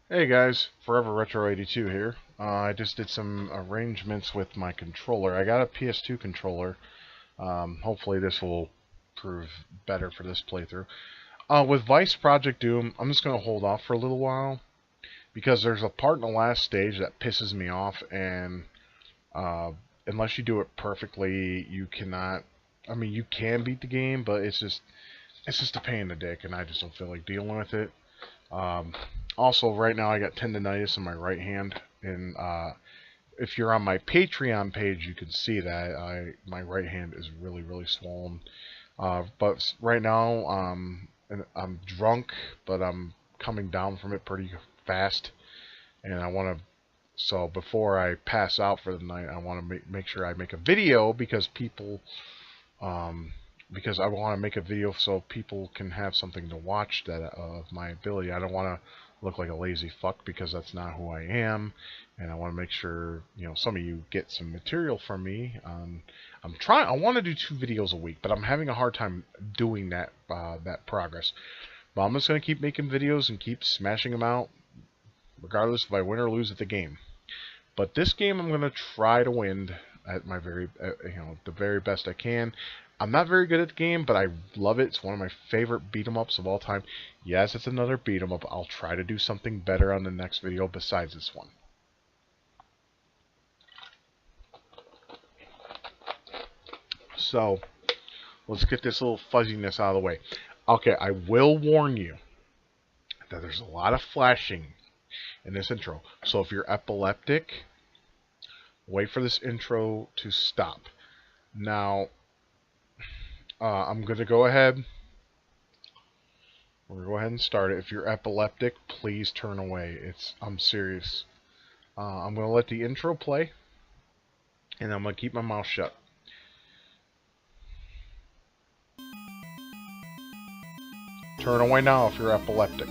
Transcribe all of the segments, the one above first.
Hey guys, Forever Retro 82 here. I just did some arrangements with my controller. I got a PS2 controller. Hopefully this will prove better for this playthrough. With Vice Project Doom, I'm just going to hold off for a little while because there's a part in the last stage that pisses me off, and unless you do it perfectly, you cannot. I mean, you can beat the game, but it's just a pain in the dick, and I just don't feel like dealing with it. Um, Also, right now I got tendonitis in my right hand, and if you're on my Patreon page, you can see that my right hand is really swollen. But right now, and I'm drunk, but I'm coming down from it pretty fast, and I want to. So before I pass out for the night, I want to make sure I make a video um, because I want to make a video so people can have something to watch that of my ability. I don't want to look like a lazy fuck because that's not who I am, and I want to make sure some of you get some material from me. I'm trying. I want to do 2 videos a week, but I'm having a hard time doing that progress. But I'm just gonna keep making videos and keep smashing them out, regardless if I win or lose at the game. But this game, I'm gonna try to win at my the very best I can. I'm not very good at the game, but I love it. It's one of my favorite beat 'em ups of all time. Yes, it's another beat 'em up. I'll try to do something better on the next video besides this one. So, let's get this little fuzziness out of the way. Okay, I will warn you that there's a lot of flashing in this intro. So if you're epileptic, wait for this intro to stop. Now, I'm going to go ahead. We're going to go ahead and start it. If you're epileptic, please turn away. I'm serious. I'm going to let the intro play, and I'm going to keep my mouth shut. Turn away now if you're epileptic.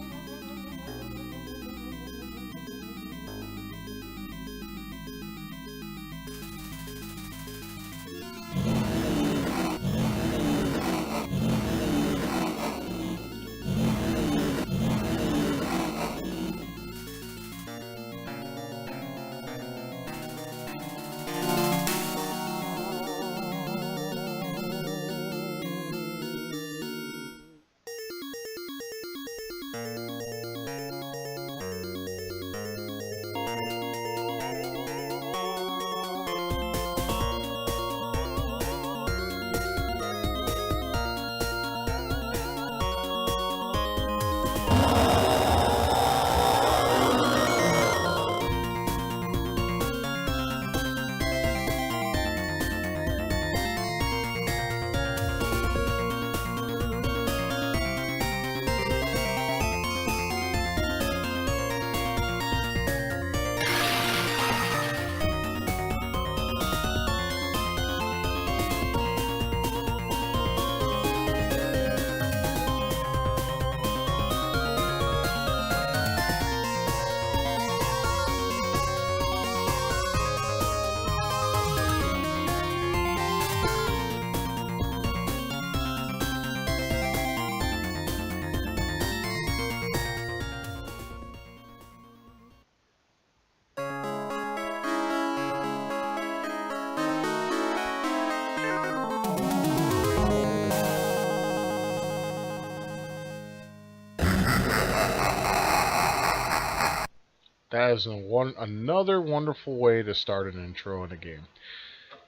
That is another wonderful way to start an intro in a game.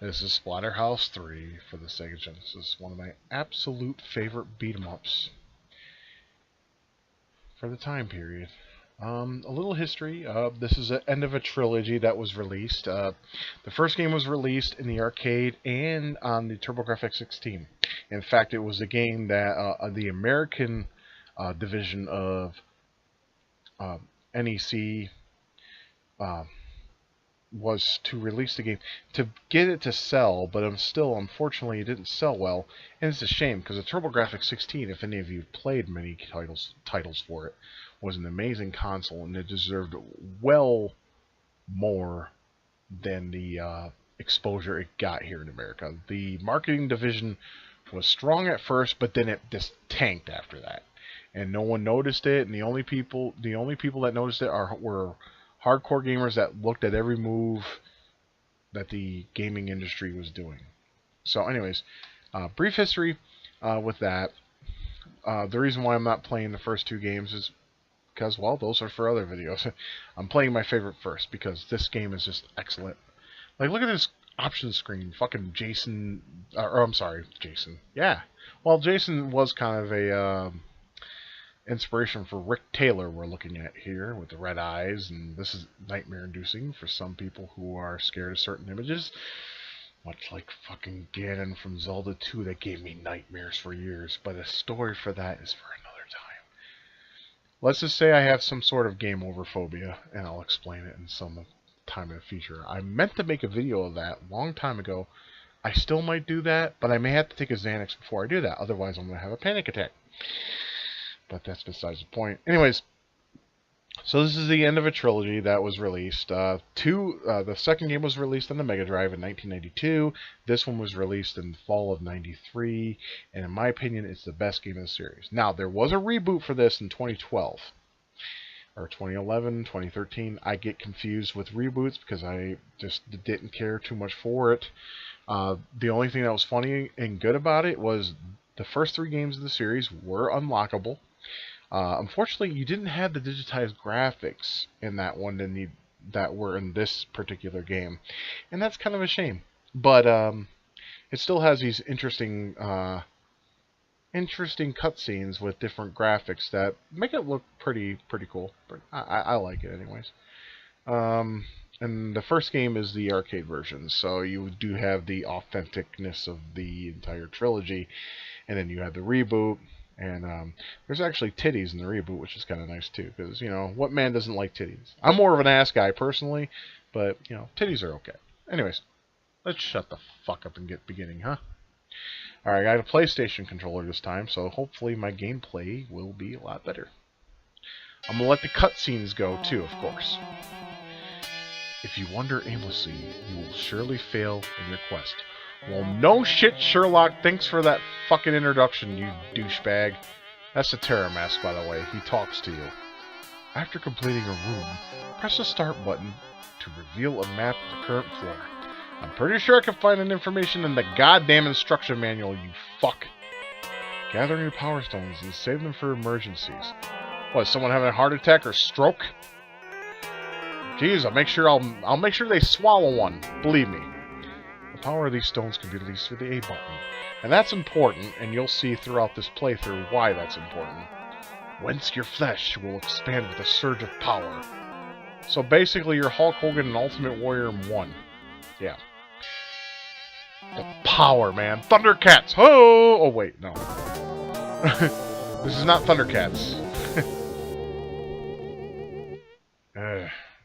This is Splatterhouse 3 for the Sega Genesis, one of my absolute favorite beat 'em ups for the time period. A little history. This is the end of a trilogy that was released. The first game was released in the arcade and on the TurboGrafx 16. In fact, it was a game that the American division of NEC was to release the game to get it to sell, but unfortunately, it didn't sell well, and it's a shame because the TurboGrafx 16, if any of you played many titles for it, was an amazing console, and it deserved well more than the exposure it got here in America. The marketing division was strong at first, but then it just tanked after that. and no one noticed it. And the only people that noticed it were hardcore gamers that looked at every move that the gaming industry was doing. So, anyways, brief history with that. The reason why I'm not playing the first 2 games is because, well, those are for other videos. I'm playing my favorite first because this game is just excellent. Like, look at this option screen. Fucking Jason, or I'm sorry, Jason. Yeah. Well, Jason was kind of a inspiration for Rick Taylor we're looking at here with the red eyes, and this is nightmare-inducing for some people who are scared of certain images. Much like fucking Ganon from Zelda 2 that gave me nightmares for years, but a story for that is for another time. Let's just say I have some sort of game over phobia, and I'll explain it in some time in the future. I meant to make a video of that a long time ago. I still might do that, but I may have to take a Xanax before I do that, otherwise I'm going to have a panic attack. But that's besides the point. Anyways, so this is the end of a trilogy that was released. The second game was released on the Mega Drive in 1992. This one was released in the fall of 93. And in my opinion, it's the best game of the series. Now, there was a reboot for this in 2012. Or 2011, 2013. I get confused with reboots because I just didn't care too much for it. The only thing that was funny and good about it was the first 3 games of the series were unlockable. Unfortunately, you didn't have the digitized graphics in that one that were in this particular game, and that's kind of a shame. But it still has these interesting cutscenes with different graphics that make it look pretty cool. But I like it anyways. And the first game is the arcade version, so you do have the authenticness of the entire trilogy, and then you have the reboot. And there's actually titties in the reboot, which is kind of nice too, because, you know, what man doesn't like titties? I'm more of an ass guy personally, but, you know, titties are okay. Anyways, let's shut the fuck up and get beginning, huh? Alright, I got a PlayStation controller this time, so hopefully my gameplay will be a lot better. I'm gonna let the cutscenes go too, of course. If you wander aimlessly, you will surely fail in your quest. Well, no shit, Sherlock. Thanks for that fucking introduction, you douchebag. That's the Terra Mask, by the way. He talks to you. After completing a room, press the start button to reveal a map of the current floor. I'm pretty sure I can find that information in the goddamn instruction manual, you fuck. Gather your power stones and save them for emergencies. What, is someone having a heart attack or stroke? Jeez, I'll make sure they swallow one. Believe me. The power of these stones can be released with the A button. And that's important, and you'll see throughout this playthrough why that's important. Whence your flesh will expand with a surge of power. So basically, you're Hulk Hogan and Ultimate Warrior in one. Yeah. The power, man. Thundercats! Ho! Oh, wait, no. This is not Thundercats.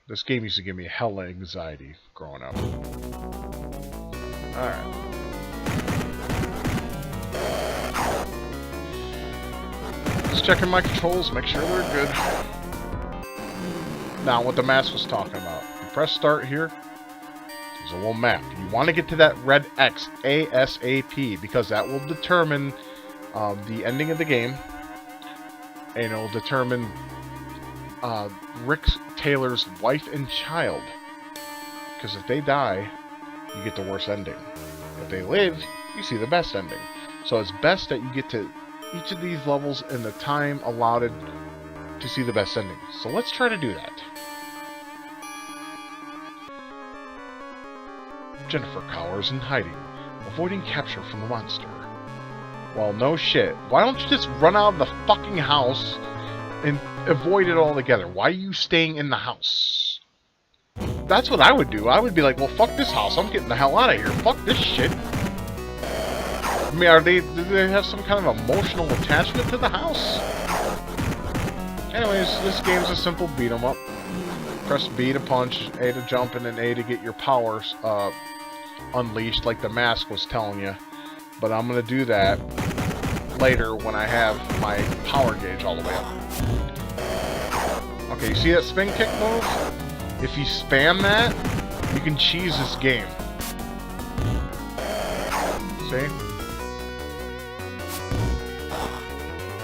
This game used to give me hella anxiety growing up. Alright. Just checking my controls, make sure they're good. Now, what the mask was talking about. You press start here. There's a little map. You want to get to that red X, ASAP, because that will determine the ending of the game. And it'll determine Rick Taylor's wife and child. Because if they die, you get the worst ending. If they live, you see the best ending. So it's best that you get to each of these levels in the time allotted to see the best ending. So let's try to do that. Jennifer cowers in hiding, avoiding capture from the monster. Well, no shit. Why don't you just run out of the fucking house and avoid it altogether? Why are you staying in the house? That's what I would do. I would be like, well, fuck this house. I'm getting the hell out of here. Fuck this shit. I mean, do they have some kind of emotional attachment to the house? Anyways, this game's a simple beat 'em up. Press B to punch, A to jump, and then A to get your powers unleashed, like the mask was telling you. But I'm gonna do that later when I have my power gauge all the way up. Okay, you see that spin kick move? If you spam that, you can cheese this game. See?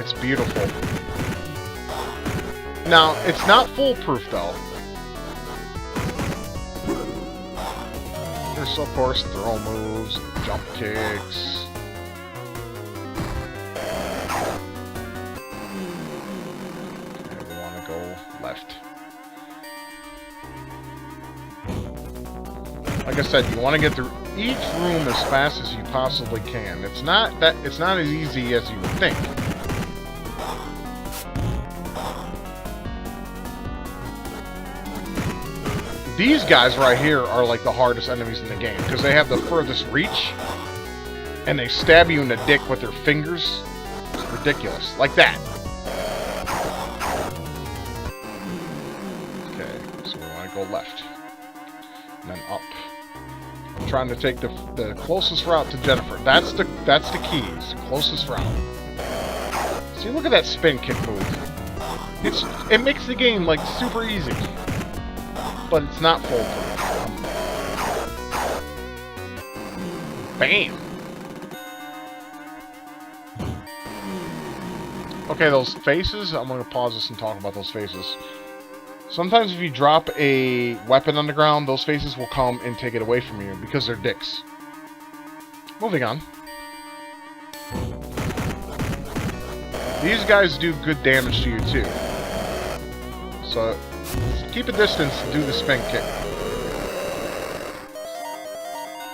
It's beautiful. Now, it's not foolproof, though. There's, of course, throw moves, jump kicks. Okay, we want to go left. Like I said, you want to get through each room as fast as you possibly can. It's not as easy as you would think. These guys right here are like the hardest enemies in the game because they have the furthest reach and they stab you in the dick with their fingers. It's ridiculous. Like that. Okay, so we want to go left. And then up. I'm trying to take the closest route to Jennifer. That's the key. It's the closest route. See, look at that spin kick move. It makes the game like super easy. But it's not foolproof. Bam! Okay, those faces, I'm going to pause this and talk about those faces. Sometimes if you drop a weapon on the ground, those faces will come and take it away from you because they're dicks. Moving on. These guys do good damage to you too. So keep a distance and do the spin kick.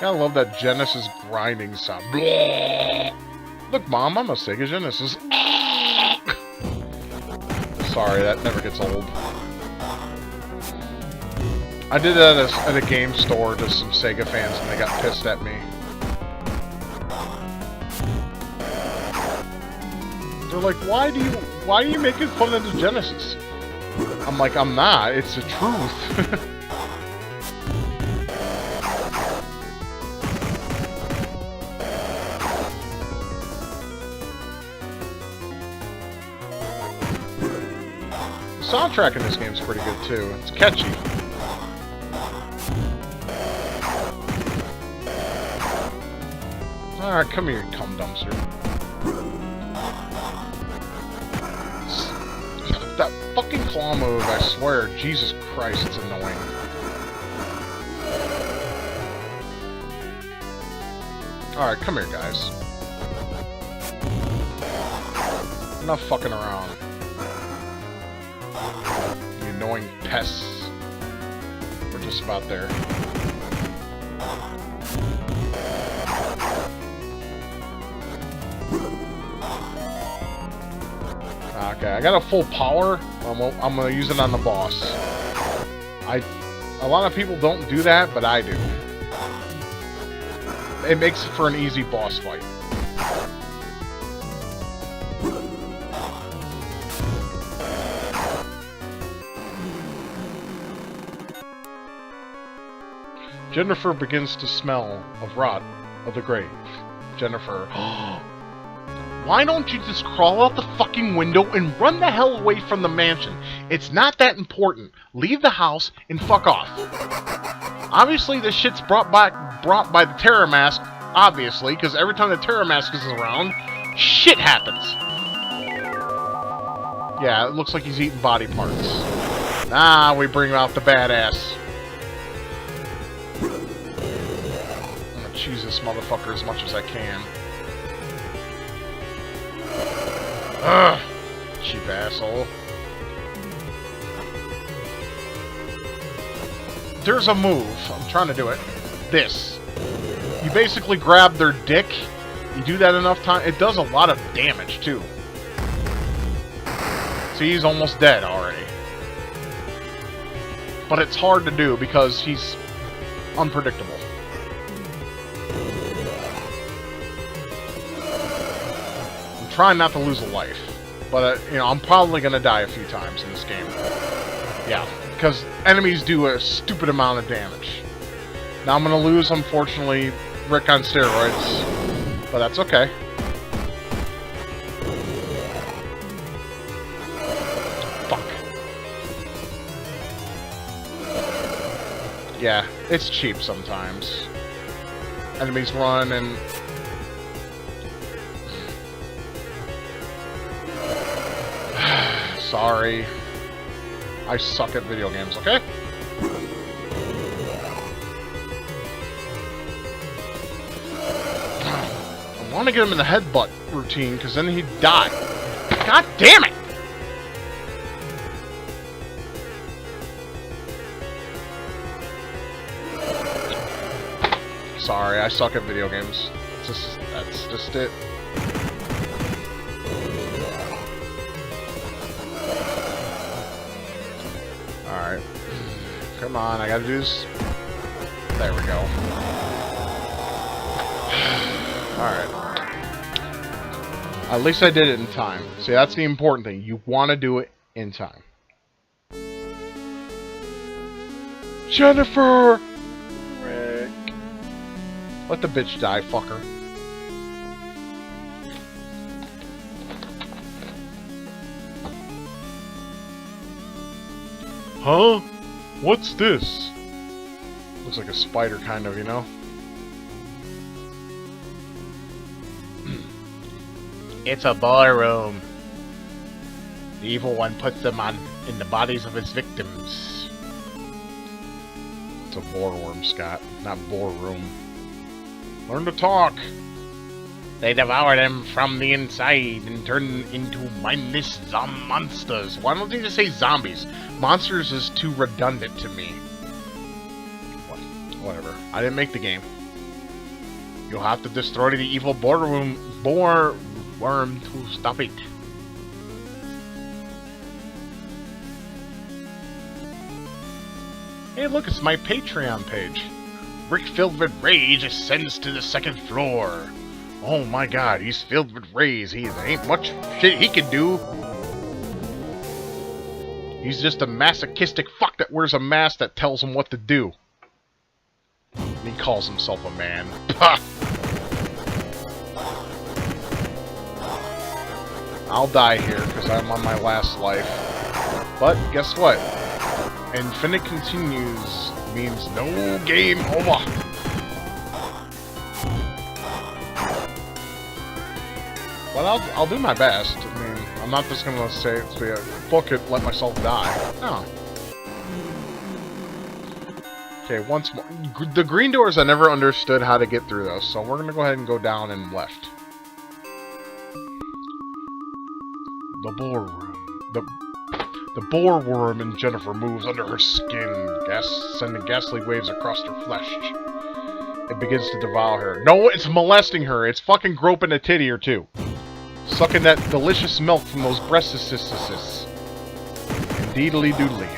Gotta love that Genesis grinding sound. Look, Mom, I'm a Sega Genesis. Sorry, that never gets old. I did that at a game store to some Sega fans and they got pissed at me. They're like, why are you making fun of the Genesis? I'm like, I'm not. It's the truth. The soundtrack in this game is pretty good, too. It's catchy. Alright, come here, you cum dumpster. That fucking claw move, I swear, Jesus Christ, it's annoying. Alright, come here, guys. Enough fucking around. You annoying pests. We're just about there. Okay, I got a full power. I'm gonna use it on the boss. A lot of people don't do that, but I do. It makes it for an easy boss fight. Jennifer begins to smell of rot of the grave. Jennifer. Why don't you just crawl out the fucking window and run the hell away from the mansion? It's not that important. Leave the house and fuck off. Obviously, this shit's brought by the Terror Mask, obviously, because every time the Terror Mask is around, shit happens. Yeah, it looks like he's eating body parts. Ah, we bring out the badass. I'm gonna cheese this motherfucker as much as I can. Ugh, cheap asshole. There's a move. I'm trying to do it. This. You basically grab their dick. You do that enough time. It does a lot of damage, too. See, he's almost dead already. But it's hard to do because he's unpredictable. Trying not to lose a life, but you know, I'm probably gonna die a few times in this game. Yeah, because enemies do a stupid amount of damage. Now I'm gonna lose, unfortunately, Rick on steroids, but that's okay. Fuck. Yeah, it's cheap sometimes. Enemies run and sorry. I suck at video games, okay? I want to get him in the headbutt routine, because then he'd die. God damn it! Sorry, I suck at video games. That's just it. Alright. Come on, I gotta do this. There we go. Alright. At least I did it in time. See, that's the important thing. You want to do it in time. Jennifer! Rick. Let the bitch die, fucker. Huh? What's this? Looks like a spider, kind of, you know? It's a ballroom. The evil one puts them on in the bodies of his victims. It's a boreworm, Scott, not boreroom. Learn to talk. They devour them from the inside and turn into mindless monsters. Why don't they just say zombies? Monsters is too redundant to me. Whatever. I didn't make the game. You'll have to destroy the evil boreworm to stop it. Hey, look, it's my Patreon page. Rick, filled with rage, ascends to the second floor. Oh my god, he's filled with rage. He ain't much shit he can do. He's just a masochistic fuck that wears a mask that tells him what to do. And he calls himself a man. Pah! I'll die here because I'm on my last life. But guess what? Infinite continues means no game over. Well, I'll do my best. I mean, I'm not just gonna say, fuck it, let myself die. No. Okay, once more. The green doors, I never understood how to get through those, so we're gonna go ahead and go down and left. The boreworm. The boreworm in Jennifer moves under her skin, sending ghastly waves across her flesh. It begins to devour her. No, it's molesting her. It's fucking groping a titty or two. Sucking that delicious milk from those breasts. Indeedly doodly.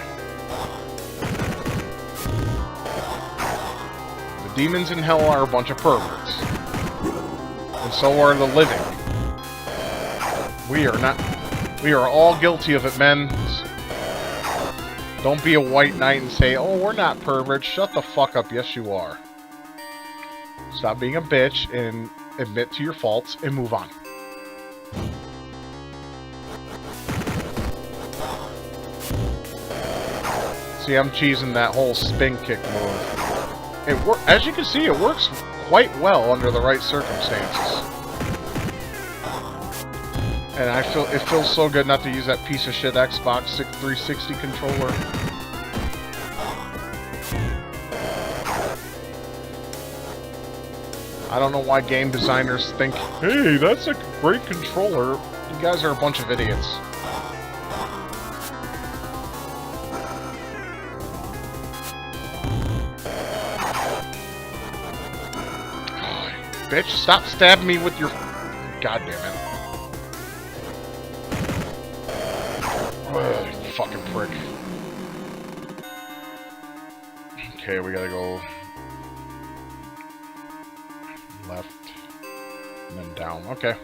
The demons in hell are a bunch of perverts. And so are the living. We are all guilty of it, men. Don't be a white knight and say, oh, we're not perverts. Shut the fuck up. Yes, you are. Stop being a bitch and admit to your faults and move on. See, I'm cheesing that whole spin kick move. As you can see, it works quite well under the right circumstances. And it feels so good not to use that piece of shit Xbox 360 controller. I don't know why game designers think, hey, that's a great controller. You guys are a bunch of idiots. Bitch, stop stabbing me with your... God damn it. Ugh, fucking prick. Okay, we gotta go... left. And then down. Okay.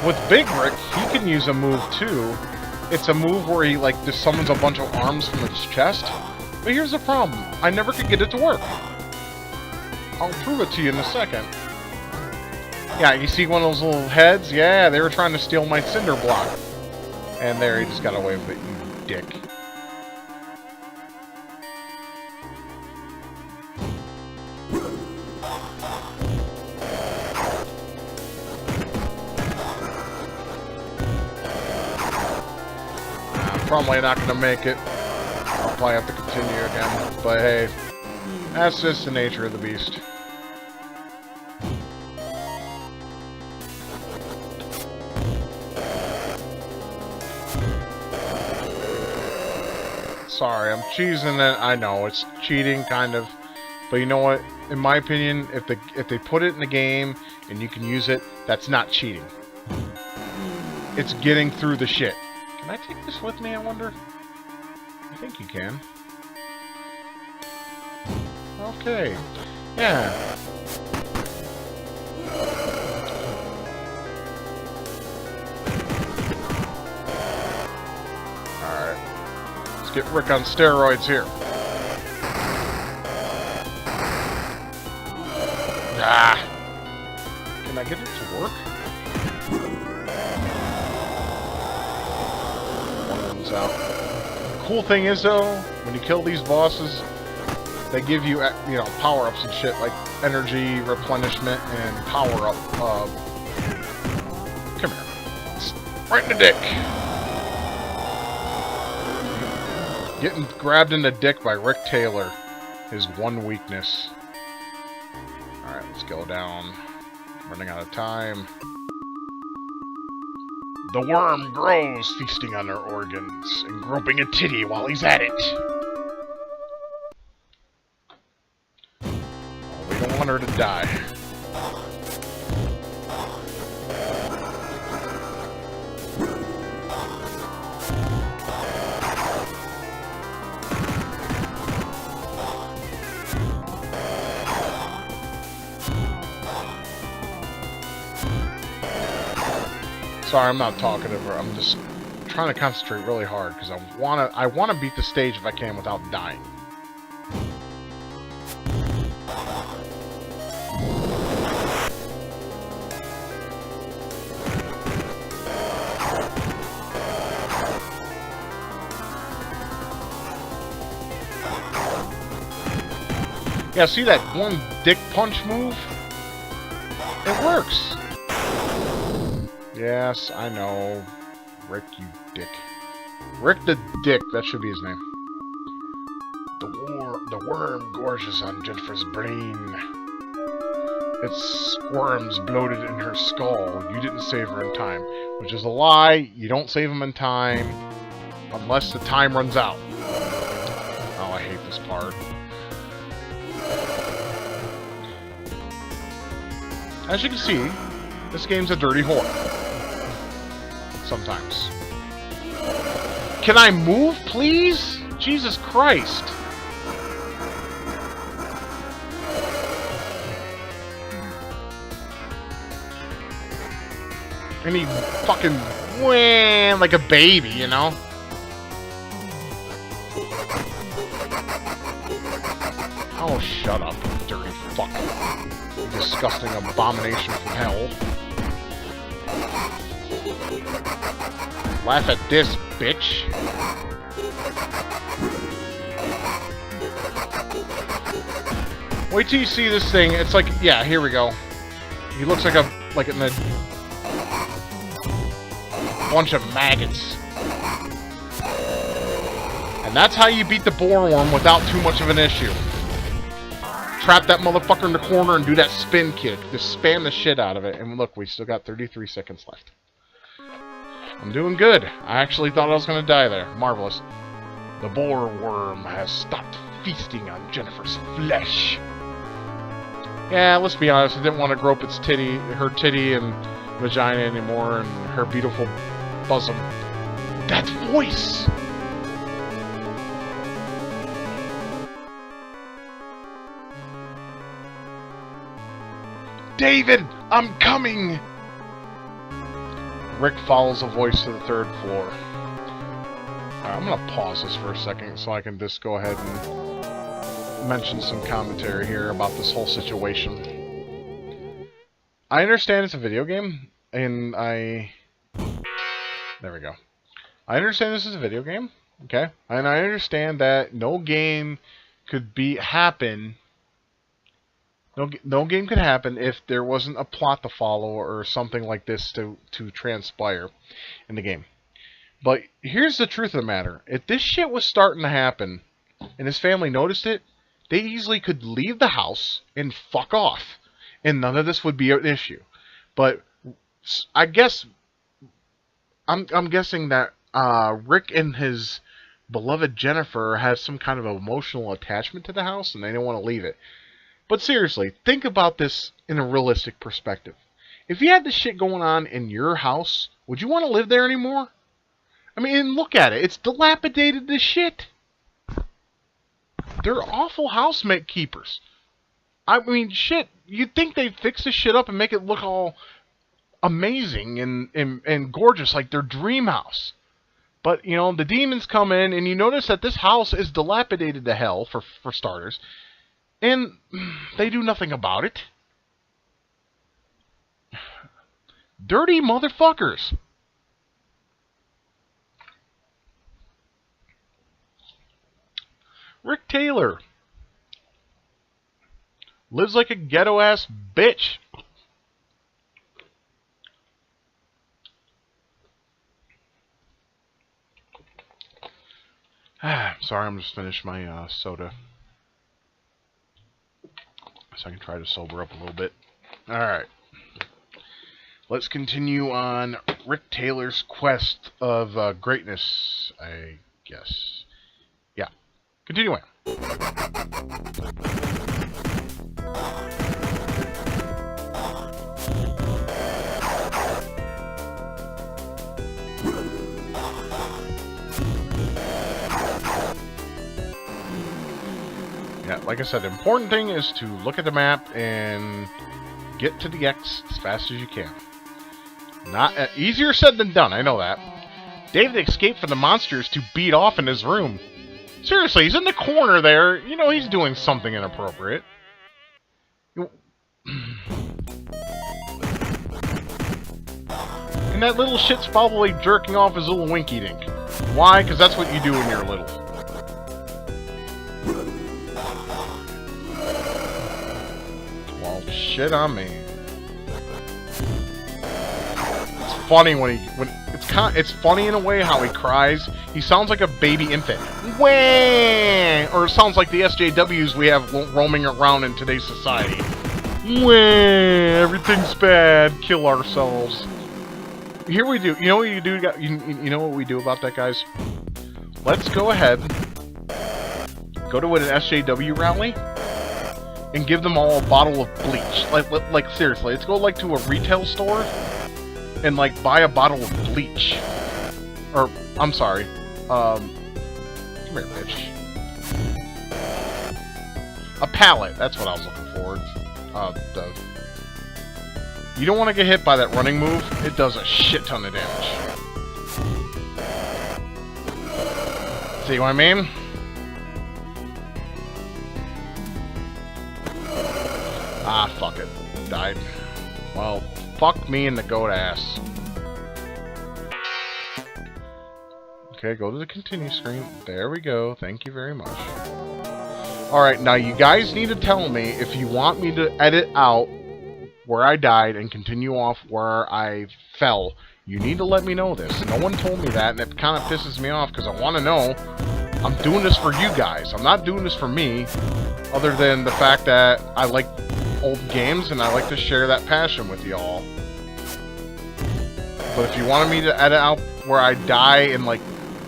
With Big Rick, he can use a move too. It's a move where he just summons a bunch of arms from his chest. But here's the problem. I never could get it to work. I'll prove it to you in a second. Yeah, you see one of those little heads? Yeah, they were trying to steal my cinder block. And there, he just got away with it, you dick. probably not going to make it. I'll probably have to continue again. But hey, that's just the nature of the beast. Sorry, I'm cheesing it. I know, it's cheating, kind of. But you know what? In my opinion, if they put it in the game and you can use it, that's not cheating. It's getting through the shit. Can I take this with me, I wonder? I think you can. Okay. Yeah. Alright. Let's get Rick on steroids here. Ah! Can I get it to work? One of them's out. The cool thing is, though, when you kill these bosses, they give you, you know, power-ups and shit, like energy, replenishment, and power-up. Come here. Right in the dick. Getting grabbed in the dick by Rick Taylor is one weakness. Alright, let's go down. Running out of time. The worm grows, feasting on her organs, and groping a titty while he's at it. Oh, we don't want her to die. Sorry, I'm not talking to her. I'm just trying to concentrate really hard because I wanna beat the stage if I can without dying. Yeah, see that one dick punch move? It works. Yes, I know. Rick, you dick. Rick the Dick, that should be his name. The worm gorges on Jennifer's brain. It squirms bloated in her skull. You didn't save her in time. Which is a lie. You don't save them in time. Unless the time runs out. Oh, I hate this part. As you can see, this game's a dirty whore. Sometimes. Can I move, please? Jesus Christ. And he fucking wham like a baby, you know? Oh, shut up, you dirty fuck. You disgusting abomination from hell. Laugh at this, bitch. Wait till you see this thing. It's like, yeah, here we go. He looks like a bunch of maggots. And that's how you beat the boreworm without too much of an issue. Trap that motherfucker in the corner and do that spin kick. Just spam the shit out of it. And look, we still got 33 seconds left. I'm doing good. I actually thought I was going to die there. Marvelous. The boreworm has stopped feasting on Jennifer's flesh. Yeah, let's be honest. I didn't want to grope its titty, her titty and vagina anymore, and her beautiful bosom. That voice! David, I'm coming! Rick follows a voice to the third floor. Alright, I'm gonna pause this for a second so I can just go ahead and mention some commentary here about this whole situation. I understand it's a video game, and there we go. I understand this is a video game, okay? And I understand that no game could happen. No game could happen if there wasn't a plot to follow or something like this to transpire in the game. But here's the truth of the matter. If this shit was starting to happen, and his family noticed it, they easily could leave the house and fuck off. And none of this would be an issue. But I guess... I'm guessing that Rick and his beloved Jennifer have some kind of emotional attachment to the house, and they don't want to leave it. But seriously, think about this in a realistic perspective. If you had this shit going on in your house, would you want to live there anymore? I mean, look at it. It's dilapidated as shit. They're awful housemate keepers. I mean, shit, you'd think they'd fix this shit up and make it look all amazing and gorgeous like their dream house. But, you know, the demons come in, and you notice that this house is dilapidated to hell, for starters, and they do nothing about it. Dirty motherfuckers. Rick Taylor lives like a ghetto-ass bitch. Sorry, I'm just finished my soda. So I can try to sober up a little bit. Alright. Let's continue on Rick Taylor's quest of greatness, I guess. Yeah. Continuing. Yeah, like I said, the important thing is to look at the map and get to the X as fast as you can. Not easier said than done, I know that. David escaped from the monsters to beat off in his room. Seriously, he's in the corner there. You know he's doing something inappropriate. And that little shit's probably jerking off his little winky dink. Why? Because that's what you do when you're little. Well, shit on me. It's funny when it's funny in a way how he cries. He sounds like a baby infant. Wah! Or it sounds like the SJWs we have roaming around in today's society. Wah! Everything's bad. Kill ourselves. Here we do. You know what you do? You know what we do about that, guys? Let's go ahead, go to an SJW rally, and give them all a bottle of bleach. Like seriously, let's go like to a retail store and like buy a bottle of bleach. Or I'm sorry. Come here, bitch. A pallet. That's what I was looking for. You don't want to get hit by that running move. It does a shit ton of damage. See what I mean? Ah, fuck it. Died. Well, fuck me in the goat ass. Okay, go to the continue screen. There we go. Thank you very much. Alright, now you guys need to tell me if you want me to edit out where I died and continue off where I fell. You need to let me know this. No one told me that, and it kind of pisses me off because I want to know. I'm doing this for you guys. I'm not doing this for me, other than the fact that I like old games and I like to share that passion with y'all. But if you wanted me to edit out where I die and like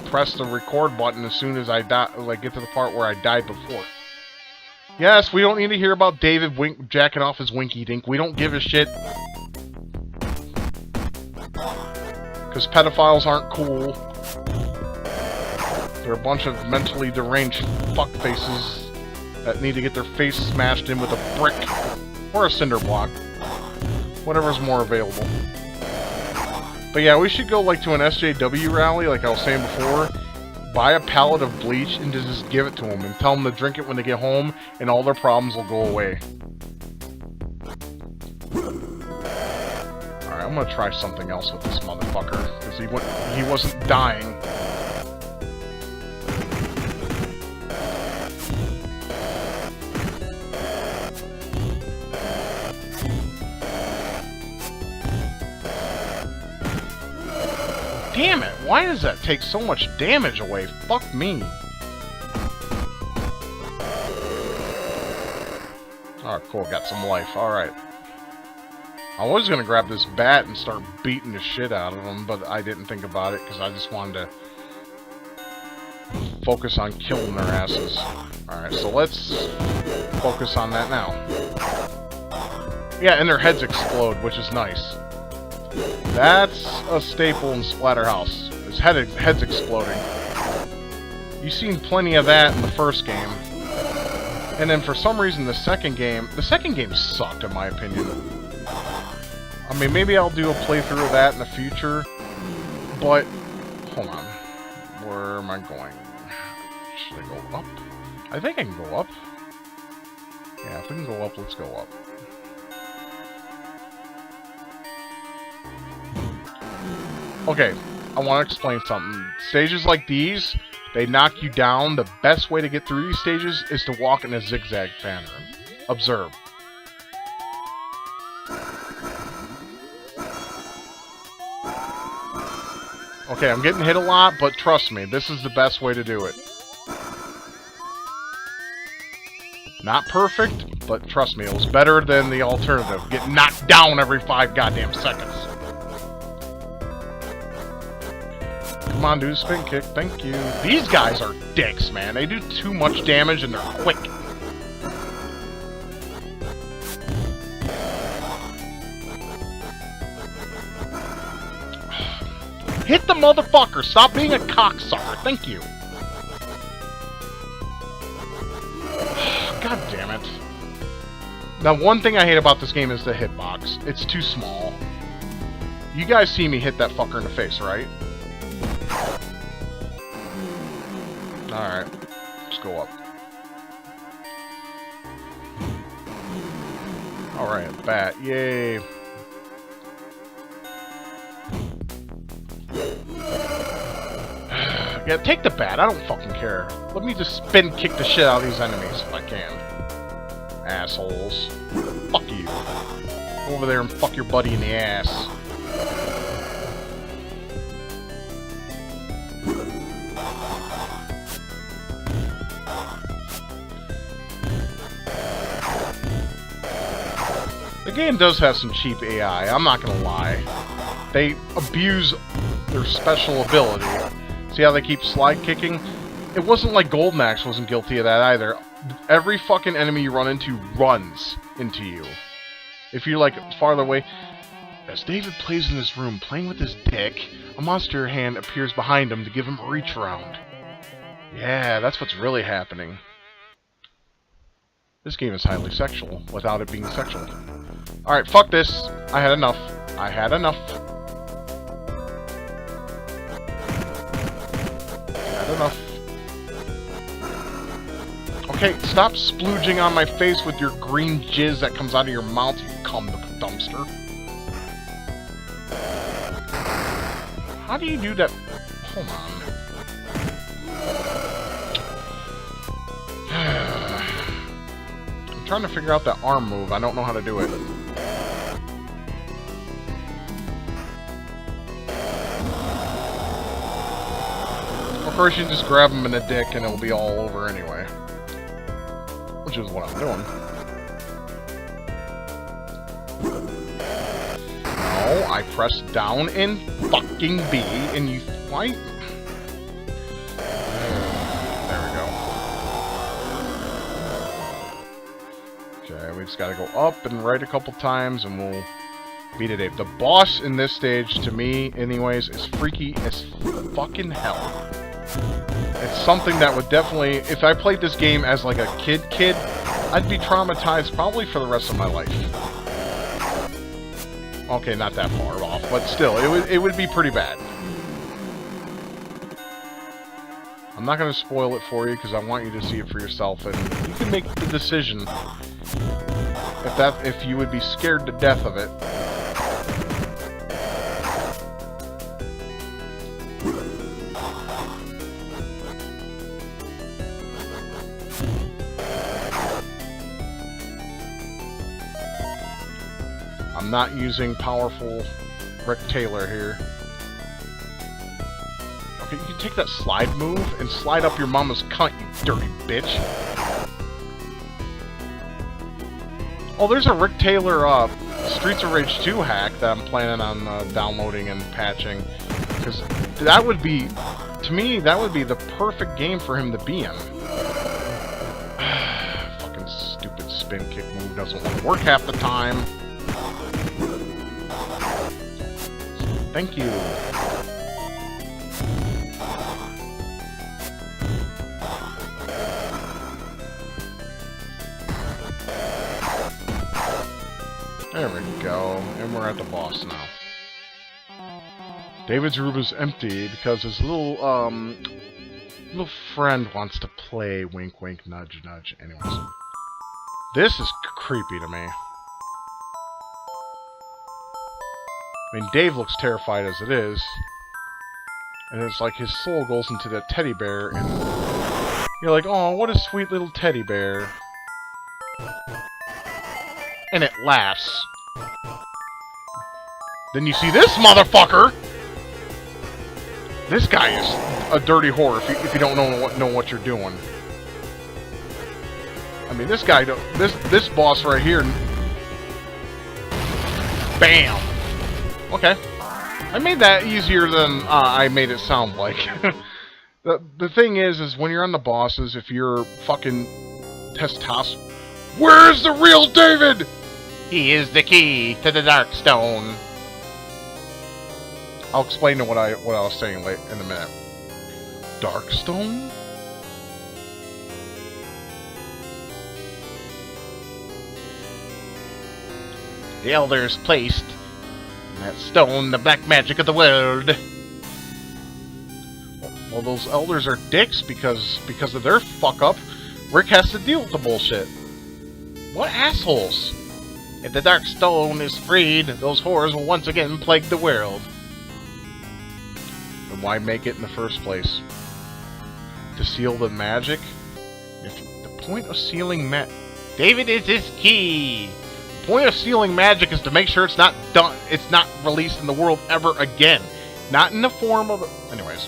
press the record button as soon as I die, like get to the part where I died before. Yes, we don't need to hear about David jacking off his winky dink. We don't give a shit. Because pedophiles aren't cool. They're a bunch of mentally deranged fuckfaces that need to get their face smashed in with a brick or a cinder block. Whatever's more available. But yeah, we should go like to an SJW rally, like I was saying before. Buy a pallet of bleach and just give it to them and tell them to drink it when they get home and all their problems will go away. Alright, I'm gonna try something else with this motherfucker because he wasn't dying. Damn it! Why does that take so much damage away? Fuck me. Alright, cool. Got some life. Alright. I was going to grab this bat and start beating the shit out of them, but I didn't think about it because I just wanted to focus on killing their asses. Alright, so let's focus on that now. Yeah, and their heads explode, which is nice. That's a staple in Splatterhouse. His head's exploding. You've seen plenty of that in the first game. And then for some reason the second game sucked in my opinion. I mean, maybe I'll do a playthrough of that in the future, but hold on. Where am I going? Should I go up? I think I can go up. Yeah, if we can go up, let's go up. Okay, I want to explain something. Stages like these, they knock you down. The best way to get through these stages is to walk in a zigzag pattern. Observe. Okay, I'm getting hit a lot, but trust me, this is the best way to do it. Not perfect, but trust me, it was better than the alternative. Get knocked down every 5 goddamn seconds. Come on, do a spin kick. Thank you. These guys are dicks, man. They do too much damage and they're quick. Hit the motherfucker! Stop being a cocksucker. Thank you. God damn it. Now, one thing I hate about this game is the hitbox. It's too small. You guys see me hit that fucker in the face, right? Alright, let's go up. Alright, bat, yay. Yeah, take the bat, I don't fucking care. Let me just spin kick the shit out of these enemies if I can. Assholes. Fuck you. Go over there and fuck your buddy in the ass. The game does have some cheap AI, I'm not gonna lie. They abuse their special ability. See how they keep slide kicking? It wasn't like Golden Axe wasn't guilty of that either. Every fucking enemy you run into runs into you. If you're like farther away... As David plays in this room playing with his dick, a monster hand appears behind him to give him a reach around. Yeah, that's what's really happening. This game is highly sexual, without it being sexual. Alright, fuck this. I had enough. I had enough. Had enough. Okay, stop splooging on my face with your green jizz that comes out of your mouth, you cum dumpster. How do you do that? Hold on. I'm trying to figure out that arm move. I don't know how to do it. Of course, you just grab him in the dick and it'll be all over anyway. Which is what I'm doing. No, I press down and fucking B and you... Why? There we go. Okay, we just gotta go up and right a couple times and we'll beat it. The boss in this stage, to me, anyways, is freaky as fucking hell. It's something that would definitely... If I played this game as like a kid, I'd be traumatized probably for the rest of my life. Okay, not that far off, but still, it would be pretty bad. I'm not going to spoil it for you because I want you to see it for yourself, and you can make the decision if you would be scared to death of it. I'm not using powerful Rick Taylor here. Okay, you can take that slide move and slide up your mama's cunt, you dirty bitch. Oh, there's a Rick Taylor Streets of Rage 2 hack that I'm planning on downloading and patching. Because that would be, to me, that would be the perfect game for him to be in. Fucking stupid spin kick move doesn't want to work half the time. Thank you. There we go, and we're at the boss now. David's room is empty because his little friend wants to play. Wink, wink, nudge, nudge. Anyways, this is creepy to me. I mean, Dave looks terrified as it is, and it's like his soul goes into that teddy bear, and you're like, oh, what a sweet little teddy bear. And it laughs. Then you see this motherfucker! This guy is a dirty whore if you don't know what you're doing. I mean, this guy, this boss right here. Bam! Okay. I made that easier than I made it sound like. The thing is when you're on the bosses, if you're fucking testosterone, where's the real David? He is the key to the Dark Stone. I'll explain to what I was saying late in a minute. Dark Stone? The elders placed in that stone the black magic of the world. Well, those elders are dicks because of their fuck up. Rick has to deal with the bullshit. What assholes? If the Dark Stone is freed, those horrors will once again plague the world. Then why make it in the first place? To seal the magic? If the point of sealing David is his key! The point of sealing magic is to make sure it's not done. It's not released in the world ever again. Not in the form of... Anyways.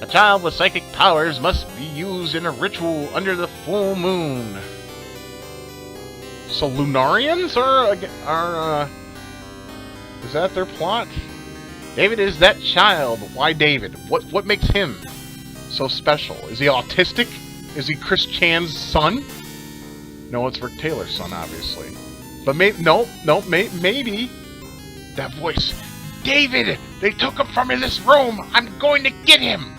A child with psychic powers must be used in a ritual under the full moon. So Lunarians are is that their plot? David is that child. Why David? What makes him so special? Is he autistic? Is he Chris Chan's son? No, it's Rick Taylor's son, obviously. But maybe maybe that voice. David! They took him from in this room! I'm going to get him!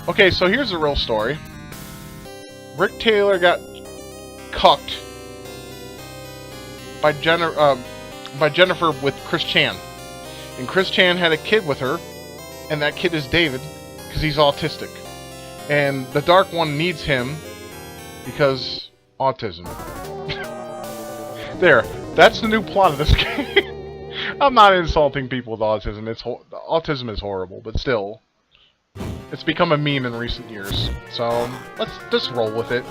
Okay, so here's the real story. Rick Taylor got cucked by Jennifer with Chris Chan. And Chris Chan had a kid with her, and that kid is David, because he's autistic. And the Dark One needs him, because autism. There, that's the new plot of this game. I'm not insulting people with autism. Autism is horrible, but still. It's become a meme in recent years. So, let's just roll with it.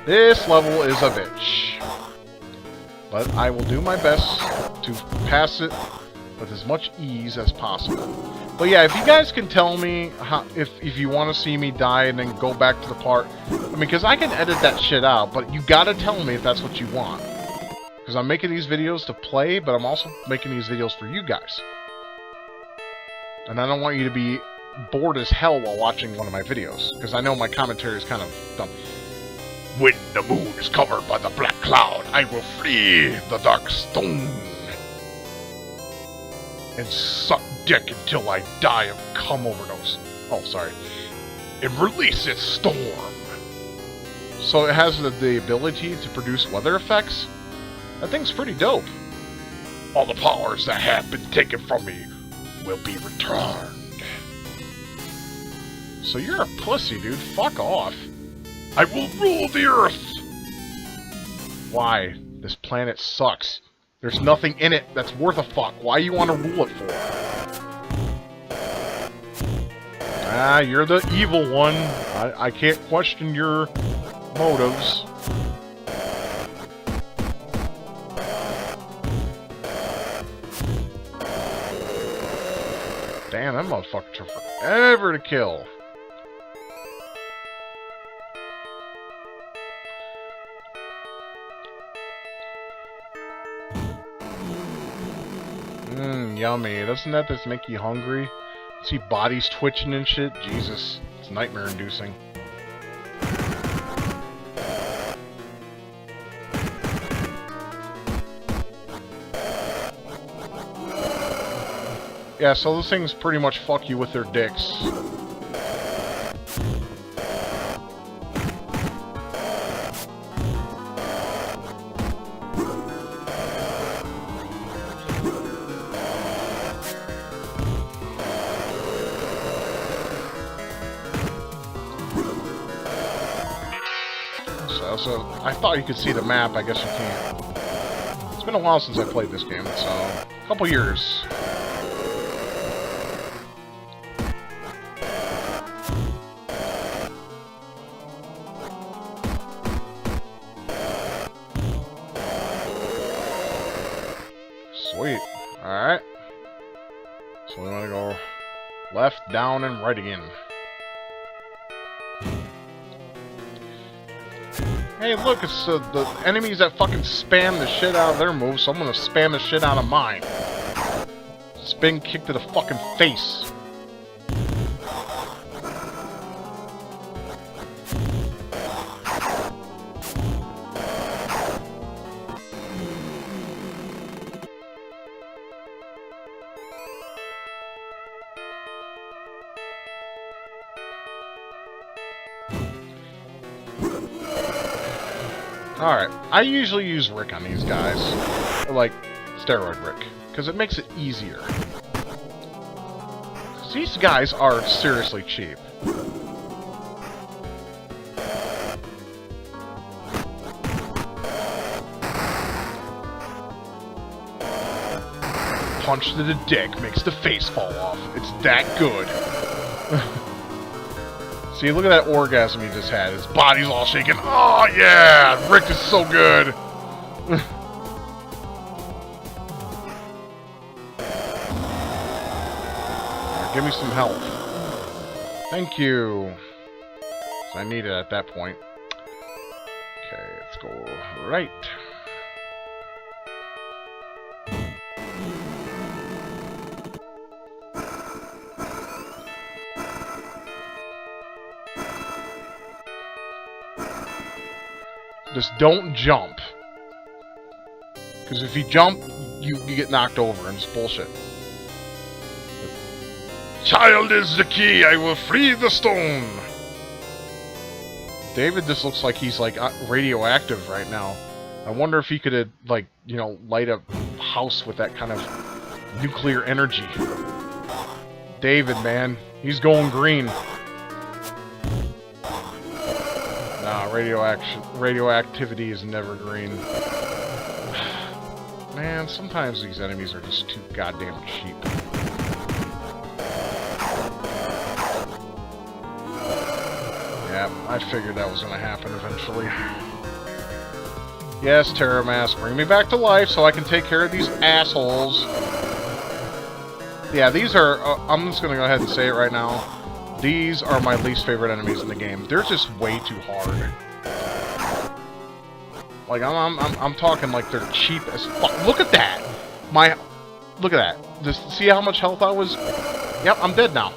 This level is a bitch. But I will do my best to pass it with as much ease as possible. But yeah, if you guys can tell me if you want to see me die and then go back to the part... I mean, because I can edit that shit out, but you gotta tell me if that's what you want. Because I'm making these videos to play, but I'm also making these videos for you guys. And I don't want you to be bored as hell while watching one of my videos. Because I know my commentary is kind of dumb. When the moon is covered by the black cloud, I will flee the Dark Stone. And suck dick until I die of cum overdose. Oh, sorry. And release its storm. So it has the ability to produce weather effects? That thing's pretty dope. All the powers that have been taken from me will be returned. So you're a pussy, dude. Fuck off. I will rule the Earth! Why? This planet sucks. There's nothing in it that's worth a fuck. Why you want to rule it for? Ah, you're the evil one. I can't question your motives. Man, that motherfucker took forever to kill. Yummy. Doesn't that just make you hungry? See bodies twitching and shit? Jesus. It's nightmare-inducing. Yeah, so those things pretty much fuck you with their dicks. So I thought you could see the map, I guess you can't. It's been a while since I played this game, so a couple years. Sweet. Alright. So we want to go left, down, and right again. Hey, look, it's the enemies that fucking spam the shit out of their moves, so I'm gonna spam the shit out of mine. Spin kick to the fucking face. Alright, I usually use Rick on these guys, like Steroid Rick, because it makes it easier. These guys are seriously cheap. Punch to the dick makes the face fall off. It's that good. See, look at that orgasm he just had. His body's all shaking. Oh, yeah! Rick is so good! Give me some health. Thank you. So I need it at that point. Okay, let's go right. Just don't jump. Because if you jump, you get knocked over, and it's bullshit. Child is the key, I will free the stone! David just looks like he's, like, radioactive right now. I wonder if he could, like, you know, light a house with that kind of nuclear energy. David, man. He's going green. Nah, radioactivity is never green. Man, sometimes these enemies are just too goddamn cheap. Yeah, I figured that was gonna happen eventually. Yes, Terramask, bring me back to life so I can take care of these assholes. Yeah, these are... I'm just gonna go ahead and say it right now. These are my least favorite enemies in the game. They're just way too hard. Like, I'm talking like they're cheap as fuck. Look at that! Look at that. Just see how much health I was... Yep, I'm dead now.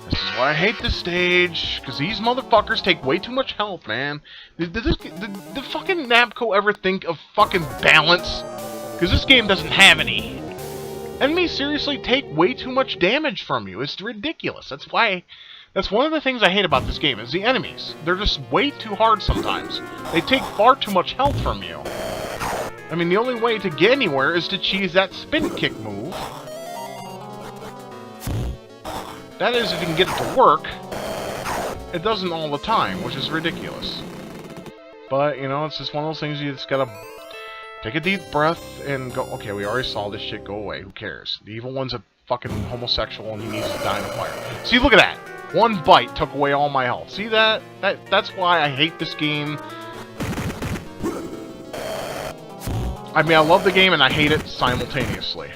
This is why I hate this stage. Because these motherfuckers take way too much health, man. Did fucking Namco ever think of fucking balance? Because this game doesn't have any. Enemies seriously take way too much damage from you. It's ridiculous. That's one of the things I hate about this game, is the enemies. They're just way too hard sometimes. They take far too much health from you. I mean, the only way to get anywhere is to cheese that spin kick move. That is, if you can get it to work. It doesn't all the time, which is ridiculous. But, you know, it's just one of those things you just gotta... Take a deep breath and go, okay, we already saw this shit, go away, who cares? The evil one's a fucking homosexual and he needs to die in a fire. See, look at that! One bite took away all my health. See that? That's why I hate this game. I mean, I love the game and I hate it simultaneously.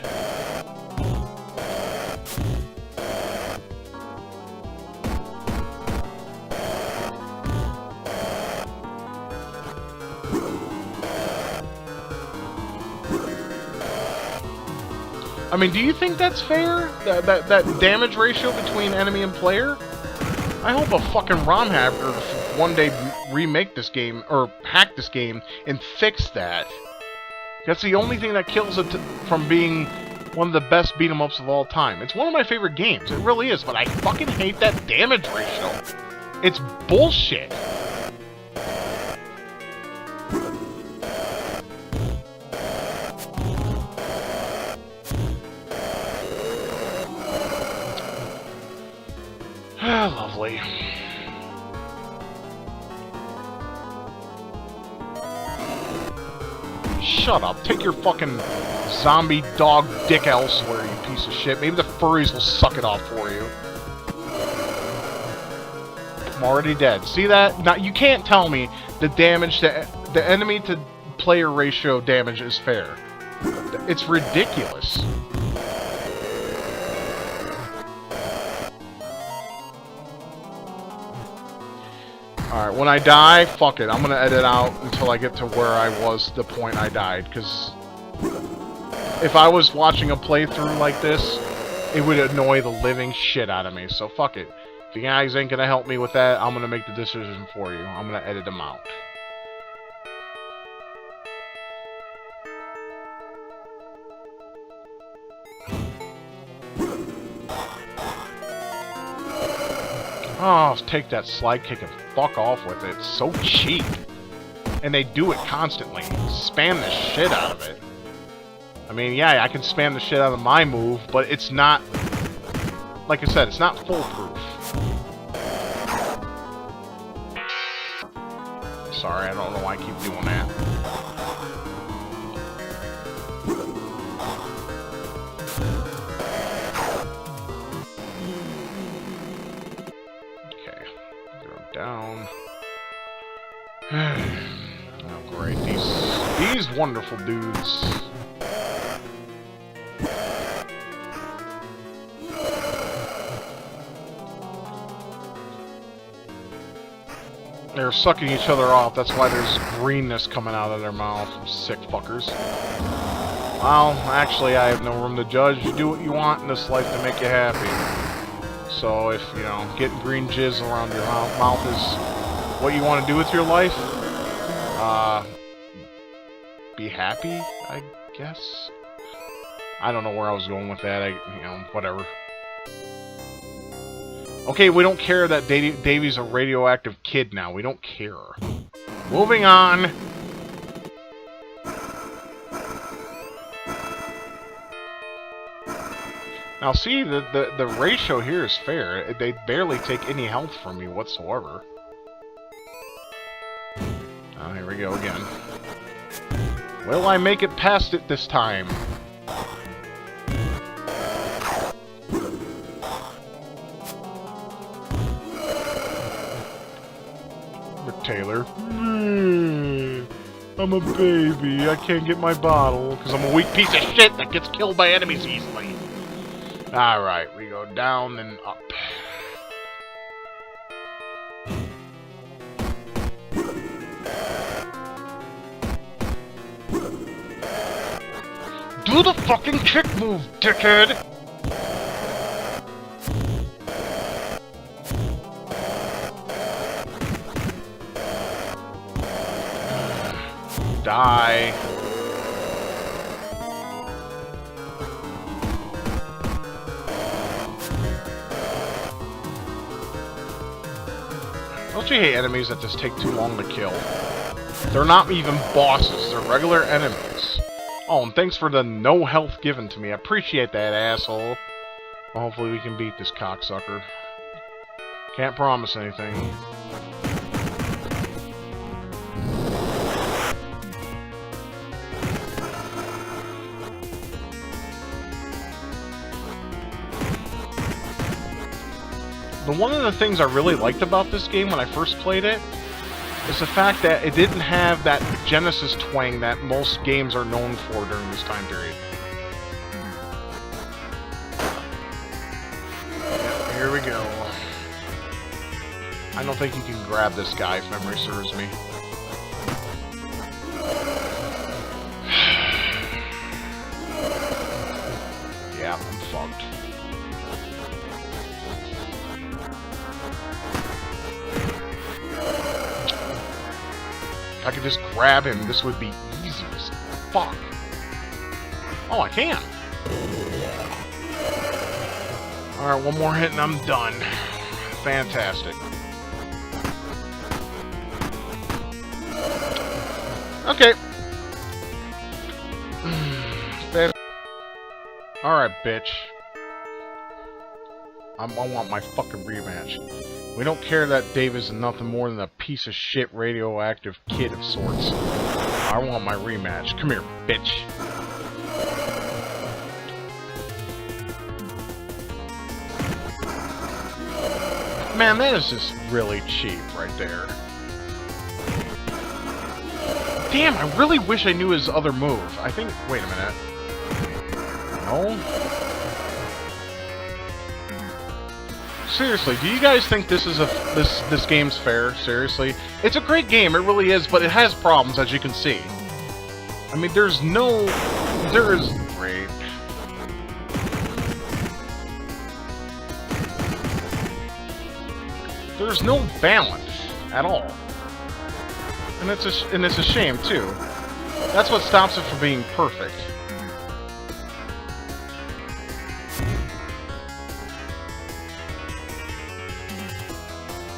I mean, do you think that's fair? That damage ratio between enemy and player? I hope a fucking ROM hacker one day remake this game, or hack this game, and fix that. That's the only thing that kills it from being one of the best beat-em-ups of all time. It's one of my favorite games, it really is, but I fucking hate that damage ratio. It's bullshit. Lovely. Shut up. Take your fucking zombie dog dick elsewhere, you piece of shit. Maybe the furries will suck it off for you. I'm already dead. See that? Now, you can't tell me the damage to the enemy to player ratio damage is fair. It's ridiculous. Alright, when I die, fuck it. I'm gonna edit out until I get to where I was the point I died, because if I was watching a playthrough like this, it would annoy the living shit out of me, so fuck it. If you guys ain't gonna help me with that, I'm gonna make the decision for you. I'm gonna edit them out. Oh, take that slide kick and fuck off with it. It's so cheap. And they do it constantly. Spam the shit out of it. I mean, yeah, I can spam the shit out of my move, but it's not... Like I said, it's not foolproof. Sorry, I don't know why I keep doing that. Down. Oh, great. These wonderful dudes. They're sucking each other off. That's why there's greenness coming out of their mouth. Sick fuckers. Well, actually, I have no room to judge. You do what you want in this life to make you happy. So if, you know, getting green jizz around your mouth is what you want to do with your life, be happy, I guess? I don't know where I was going with that, you know, whatever. Okay, we don't care that Davy's a radioactive kid now. We don't care. Moving on! Now see, the ratio here is fair. They barely take any health from me whatsoever. Oh, here we go again. Will I make it past it this time? Rick Taylor. I'm a baby. I can't get my bottle because I'm a weak piece of shit that gets killed by enemies easily. Alright, we go down and up. Do the fucking kick move, dickhead! Die. Don't you hate enemies that just take too long to kill? They're not even bosses, they're regular enemies. Oh, and thanks for the no health given to me. I appreciate that, asshole. Well, hopefully we can beat this cocksucker. Can't promise anything. One of the things I really liked about this game when I first played it is the fact that it didn't have that Genesis twang that most games are known for during this time period. Yep, here we go. I don't think you can grab this guy if memory serves me. fucked. If I could just grab him, this would be easy as fuck. Oh, I can. Alright, one more hit and I'm done. Fantastic. Okay. Alright, bitch. I want my fucking rematch. We don't care that Dave is nothing more than a piece of shit radioactive kid of sorts. I want my rematch. Come here, bitch. Man, that is just really cheap right there. Damn, I really wish I knew his other move. I think... Wait a minute. No? Seriously, do you guys think this is this game's fair? Seriously? It's a great game, it really is, but it has problems, as you can see. I mean, there is... Great. There's no balance at all. And it's a shame, too. That's what stops it from being perfect.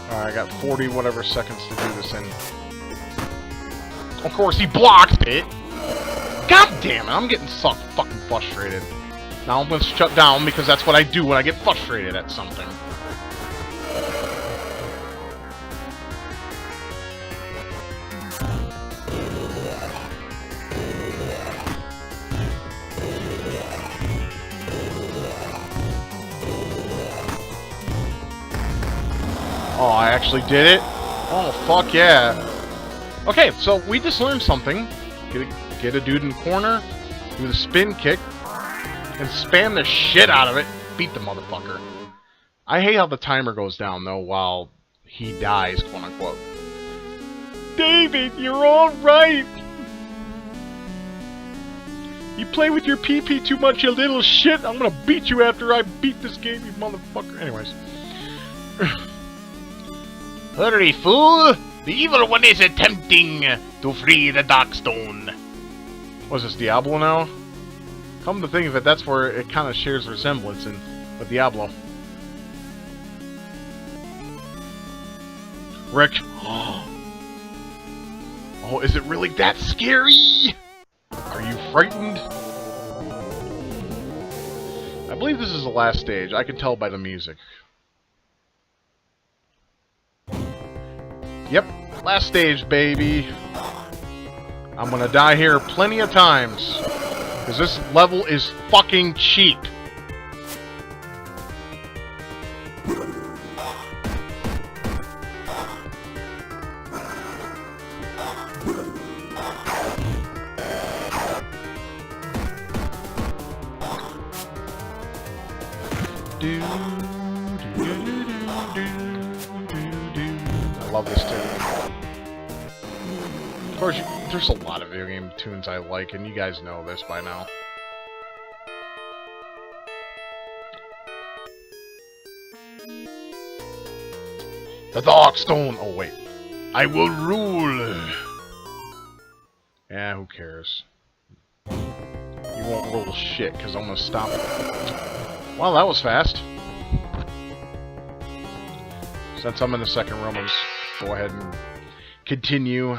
Alright, I got 40 whatever seconds to do this in. Of course, he blocked it! God damn it, I'm getting so fucking frustrated. Now I'm gonna shut down because that's what I do when I get frustrated at something. Oh, I actually did it? Oh, fuck yeah. Okay, so we just learned something. Get a dude in the corner, do the spin kick, and spam the shit out of it. Beat the motherfucker. I hate how the timer goes down, though, while he dies, quote-unquote. David, you're alright! You play with your pee-pee too much, you little shit! I'm gonna beat you after I beat this game, you motherfucker. Anyways. Hurry, fool! The evil one is attempting to free the Darkstone. What is this, Diablo now? Come to think of it, that's where it kind of shares resemblance with Diablo. Rick. Oh, is it really that scary? Are you frightened? I believe this is the last stage. I can tell by the music. Yep, last stage, baby. I'm gonna die here plenty of times. Because this level is fucking cheap. I love this tune. Of course, there's a lot of video game tunes I like, and you guys know this by now. The Darkstone! Oh, wait. I will rule! Yeah, who cares? You won't rule shit, because I'm gonna stop it. Well, that was fast. Since I'm in the second room, I'll just go ahead and continue.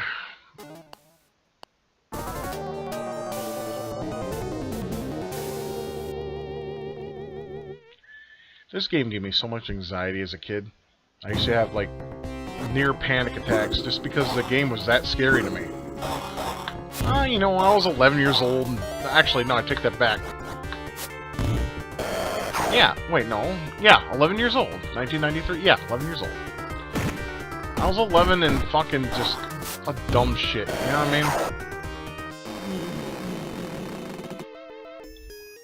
This game gave me so much anxiety as a kid. I used to have, like, near panic attacks just because the game was that scary to me. You know, I was 11 years old. And actually, no, I take that back. Yeah, wait, no. Yeah, 11 years old. 1993? Yeah, 11 years old. I was 11 and fucking just a dumb shit. You know what I mean?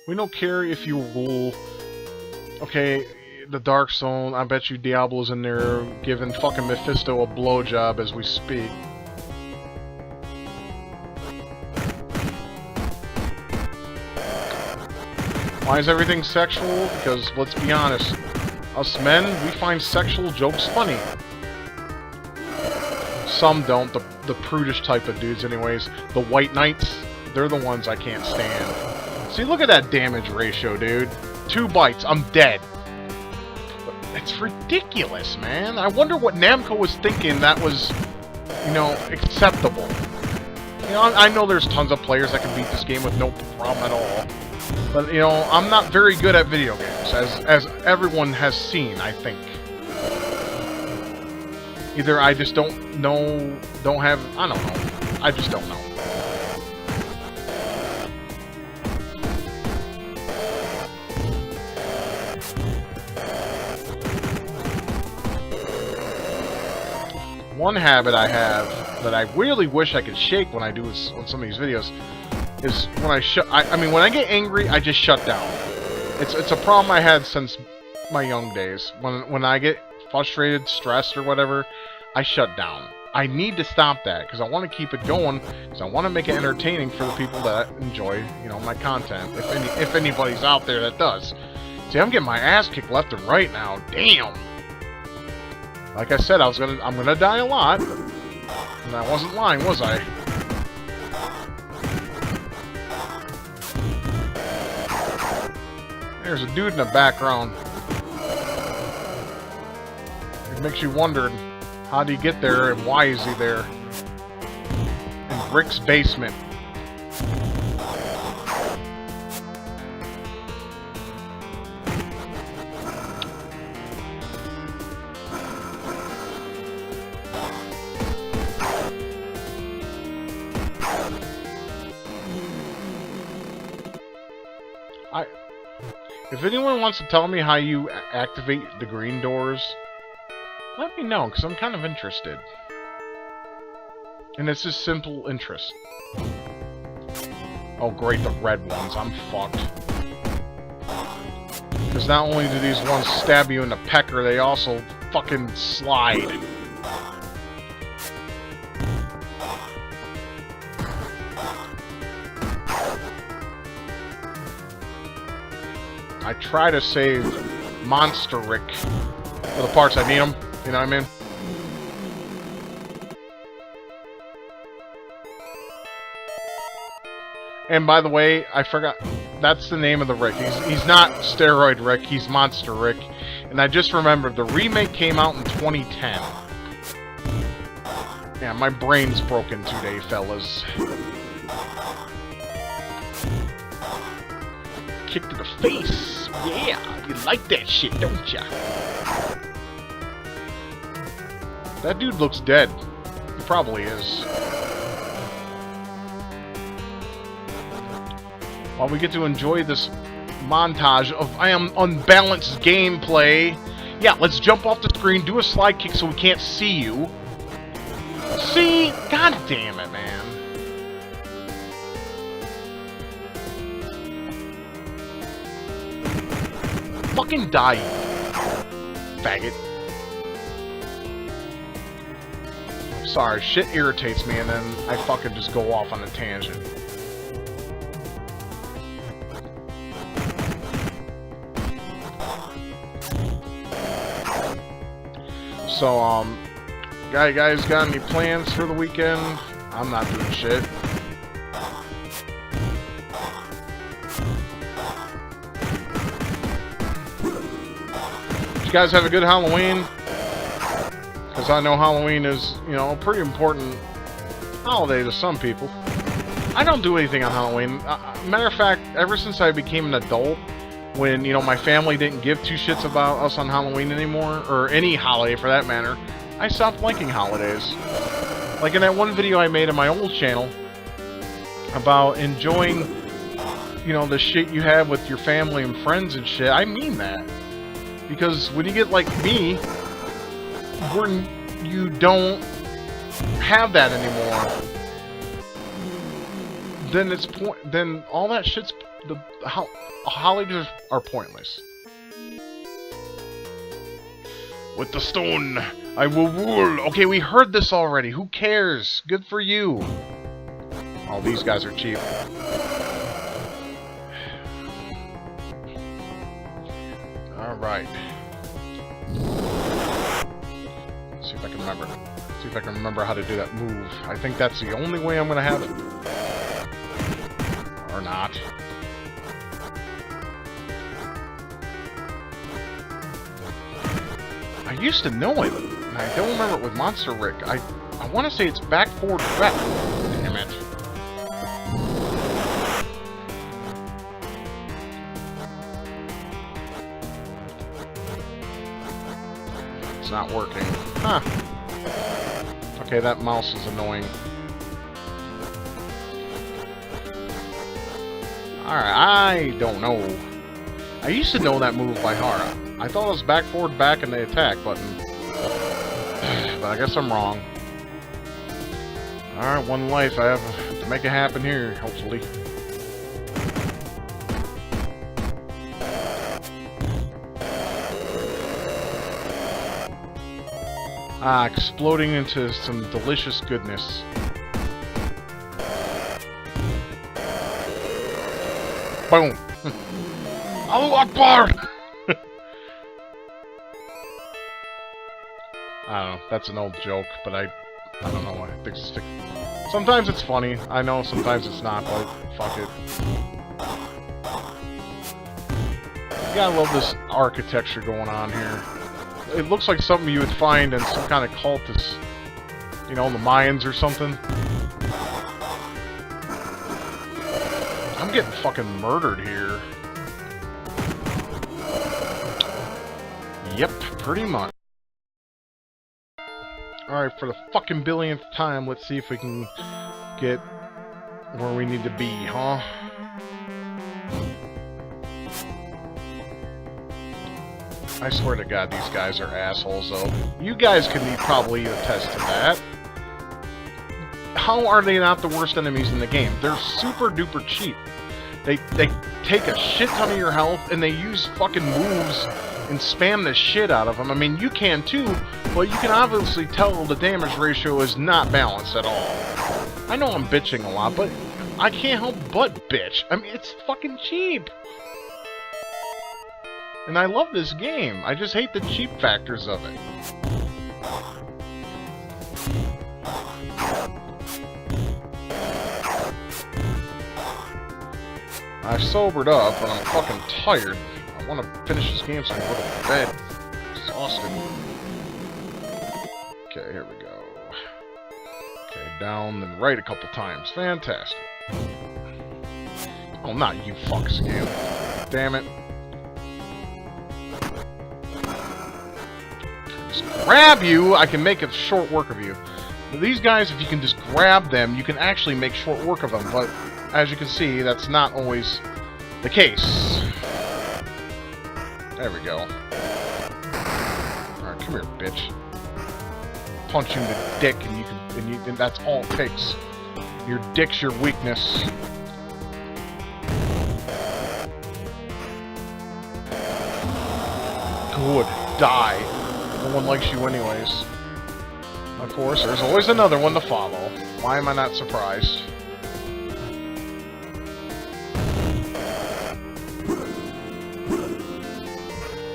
We don't care if you rule. Okay, the Dark Zone, I bet you Diablo's in there giving fucking Mephisto a blowjob as we speak. Why is everything sexual? Because, let's be honest, us men, we find sexual jokes funny. Some don't, the prudish type of dudes anyways. The white knights, they're the ones I can't stand. See, look at that damage ratio, dude. 2 bites, I'm dead. It's ridiculous, man. I wonder what Namco was thinking that was, you know, acceptable. You know, I know there's tons of players that can beat this game with no problem at all. But, you know, I'm not very good at video games, as everyone has seen, I think. Either I just don't know, I don't know. I just don't know. One habit I have that I really wish I could shake when I do on some of these videos is when I mean, when I get angry, I just shut down. It's a problem I had since my young days. When I get frustrated, stressed, or whatever, I shut down. I need to stop that because I want to keep it going because I want to make it entertaining for the people that enjoy, you know, my content. If anybody's out there that does. See, I'm getting my ass kicked left and right now. Damn. Like I said, I'm gonna die a lot, and I wasn't lying, was I? There's a dude in the background. It makes you wonder, how did he get there, and why is he there? In Rick's basement. If anyone wants to tell me how you activate the green doors, let me know, because I'm kind of interested. And it's just simple interest. Oh great, the red ones, I'm fucked. Because not only do these ones stab you in the pecker, they also fucking slide. I try to save Monster Rick for the parts I need them, you know what I mean? And by the way, I forgot, that's the name of the Rick. He's not Steroid Rick, he's Monster Rick. And I just remembered, the remake came out in 2010. Yeah, my brain's broken today, fellas. Kick to the face. Yeah, you like that shit, don't ya? That dude looks dead. He probably is. While we get to enjoy this montage of unbalanced gameplay. Yeah, let's jump off the screen, do a slide kick so we can't see you. See? God damn it, man. Fucking die, faggot. Sorry, shit irritates me and then I fucking just go off on a tangent. So, guys got any plans for the weekend? I'm not doing shit. Guys have a good Halloween, because I know Halloween is, you know, a pretty important holiday to some people. I don't do anything on Halloween. Matter of fact, ever since I became an adult, when, you know, my family didn't give two shits about us on Halloween anymore, or any holiday for that matter, I stopped liking holidays. Like in that one video I made on my old channel about enjoying, you know, the shit you have with your family and friends and shit, I mean that. Because when you get like me, where you don't have that anymore, then all that shit's holidays are pointless. With the stone, I will rule. Okay, we heard this already. Who cares? Good for you. Oh, these guys are cheap. Alright. See if I can remember. See if I can remember how to do that move. I think that's the only way I'm gonna have it. Or not. I used to know it, and I don't remember it with Monster Rick. I want to say it's back, forward, back. Damn it. It's not working. Huh. Okay, that mouse is annoying. Alright, I don't know. I used to know that move by heart. I thought it was back, forward, back, and the attack button. But I guess I'm wrong. Alright, one life. I have to make it happen here, hopefully. Ah, exploding into some delicious goodness. Boom! Allahu Akbar! I don't know, that's an old joke, but I don't know, I think sometimes it's funny, I know sometimes it's not, but fuck it. You gotta love this architecture going on here. It looks like something you would find in some kind of cultist, you know, the Mayans or something. I'm getting fucking murdered here. Yep, pretty much. Alright, for the fucking billionth time, let's see if we can get where we need to be, huh? I swear to God, these guys are assholes, though. You guys can probably attest to that. How are they not the worst enemies in the game? They're super duper cheap. They take a shit ton of your health, and they use fucking moves and spam the shit out of them. I mean, you can too, but you can obviously tell the damage ratio is not balanced at all. I know I'm bitching a lot, but I can't help but bitch. I mean, it's fucking cheap. And I love this game. I just hate the cheap factors of it. I sobered up, but I'm fucking tired. I want to finish this game so I can go to bed. Exhausted. Okay, here we go. Okay, down then right a couple times. Fantastic. Oh, not you fucks again. Damn it. Just grab you, I can make a short work of you. But these guys, if you can just grab them, you can actually make short work of them, but as you can see, that's not always the case. There we go. Alright, come here, bitch. Punch you in the dick, and that's all it takes. Your dick's your weakness. Good. Die. No one likes you anyways. Of course, there's always another one to follow. Why am I not surprised?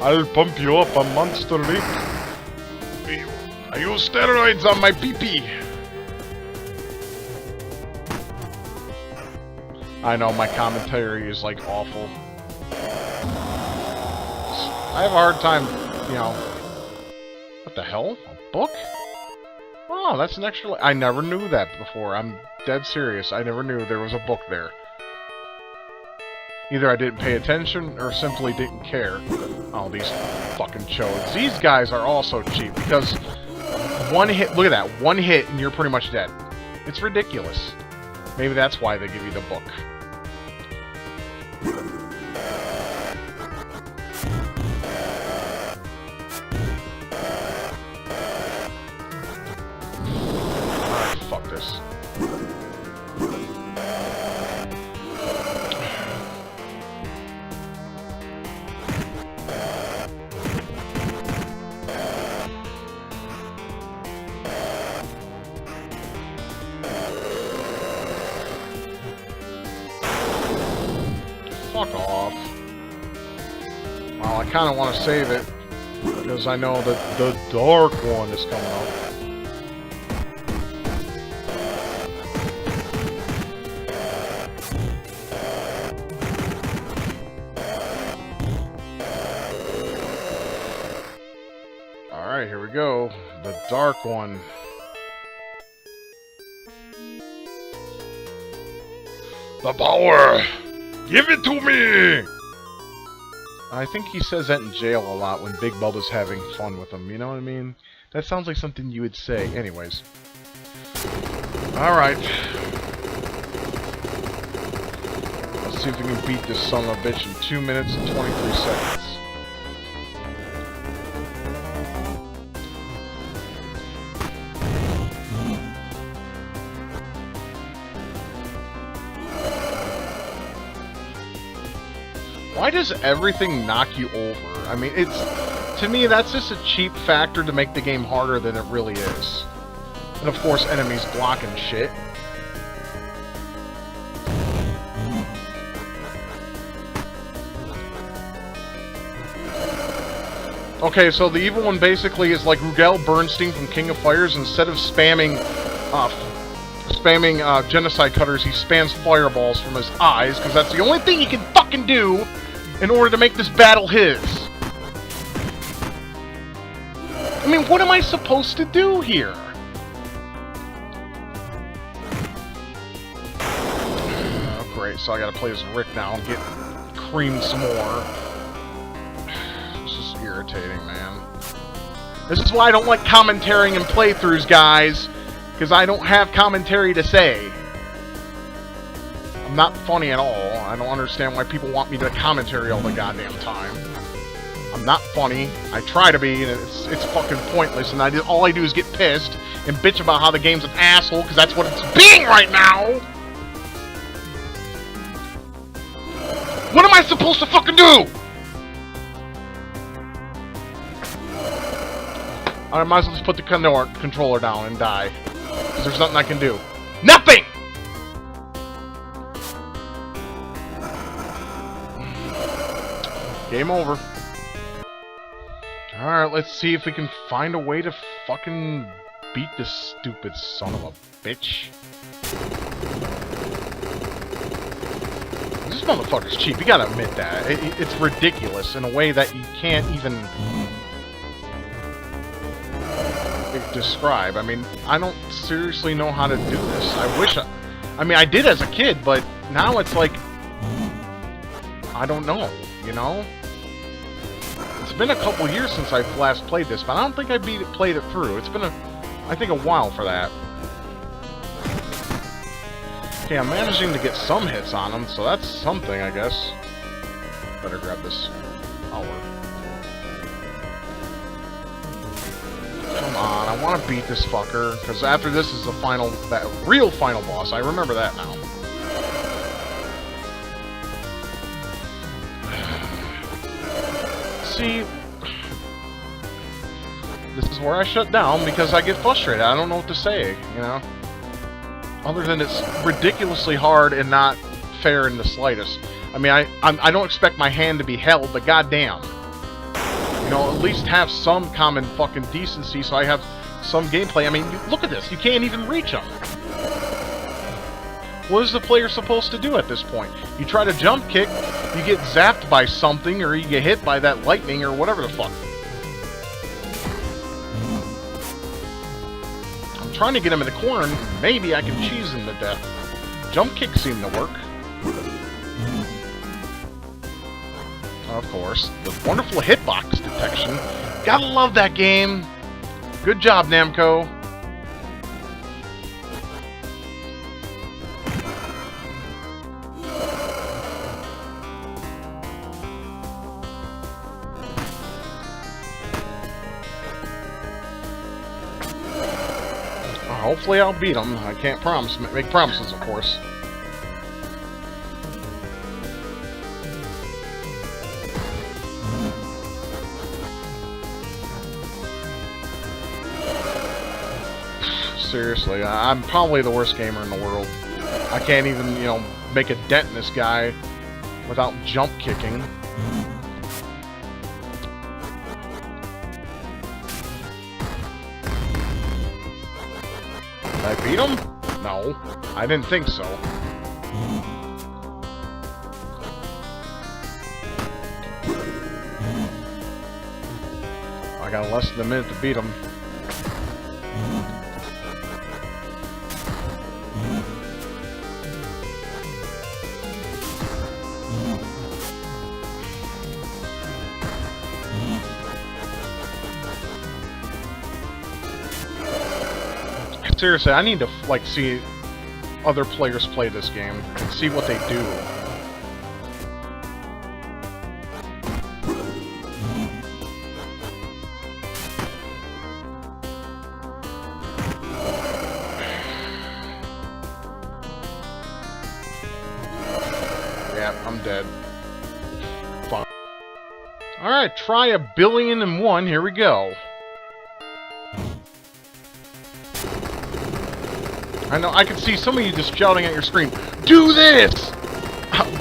I'll pump you up a monster leap. I use steroids on my pee-pee. I know, my commentary is, like, awful. I have a hard time, you know... What the hell? A book? Oh, that's an extra... I never knew that before. I'm dead serious. I never knew there was a book there. Either I didn't pay attention, or simply didn't care. Oh, these fucking chodes. These guys are also cheap, because one hit... Look at that. One hit, and you're pretty much dead. It's ridiculous. Maybe that's why they give you the book. Alright, fuck this. Fuck off. Well, I kind of want to save it, because I know that the dark one is coming up. Alright, here we go. The dark one. The power! Give it to me! I think he says that in jail a lot when Big Bubba's having fun with him, you know what I mean? That sounds like something you would say. Anyways. Alright. Let's see if we can beat this son of a bitch in 2 minutes and 23 seconds. Why does everything knock you over? I mean, to me, that's just a cheap factor to make the game harder than it really is. And of course, enemies blocking shit. Okay, so the evil one basically is like Rugal Bernstein from King of Fighters. Instead of spamming genocide cutters, he spams fireballs from his eyes, because that's the only thing he can fucking do in order to make this battle his. I mean, what am I supposed to do here? Oh, great, so I gotta play as Rick now and get creamed some more. This is irritating, man. This is why I don't like commentating in playthroughs, guys. Because I don't have commentary to say. I'm not funny at all. I don't understand why people want me to commentary all the goddamn time. I'm not funny. I try to be, and it's fucking pointless. And all I do is get pissed and bitch about how the game's an asshole, because that's what it's being right now! What am I supposed to fucking do? I might as well just put the controller down and die. Because there's nothing I can do. Nothing! Game over. Alright, let's see if we can find a way to fucking beat this stupid son of a bitch. This motherfucker's cheap, you gotta admit that. It's ridiculous in a way that you can't even describe. I mean, I don't seriously know how to do this. I mean, I did as a kid, but now it's like, I don't know, you know? It's been a couple years since I last played this, but I don't think I played it through. It's been I think a while for that. Okay, I'm managing to get some hits on him, so that's something, I guess. Better grab this power. Come on, I want to beat this fucker, because after this is the final, that real final boss. I remember that now. See, this is where I shut down because I get frustrated. I don't know what to say, you know? Other than it's ridiculously hard and not fair in the slightest. I mean, I don't expect my hand to be held, but goddamn. You know, at least have some common fucking decency so I have some gameplay. I mean, look at this. You can't even reach them. What is the player supposed to do at this point? You try to jump kick, you get zapped by something, or you get hit by that lightning, or whatever the fuck. I'm trying to get him in the corner, and maybe I can cheese him to death. Jump kicks seem to work. Of course, the wonderful hitbox detection. Gotta love that game. Good job, Namco. Hopefully I'll beat him. I can't make promises, of course. Seriously, I'm probably the worst gamer in the world. I can't even, you know, make a dent in this guy without jump kicking. Did I beat him? No, I didn't think so. I got less than a minute to beat him. Seriously, I need to, like, see other players play this game and see what they do. Yeah, I'm dead. Fine. Alright, try 1,000,000,001. Here we go. I know, I can see some of you just shouting at your screen, "Do this!"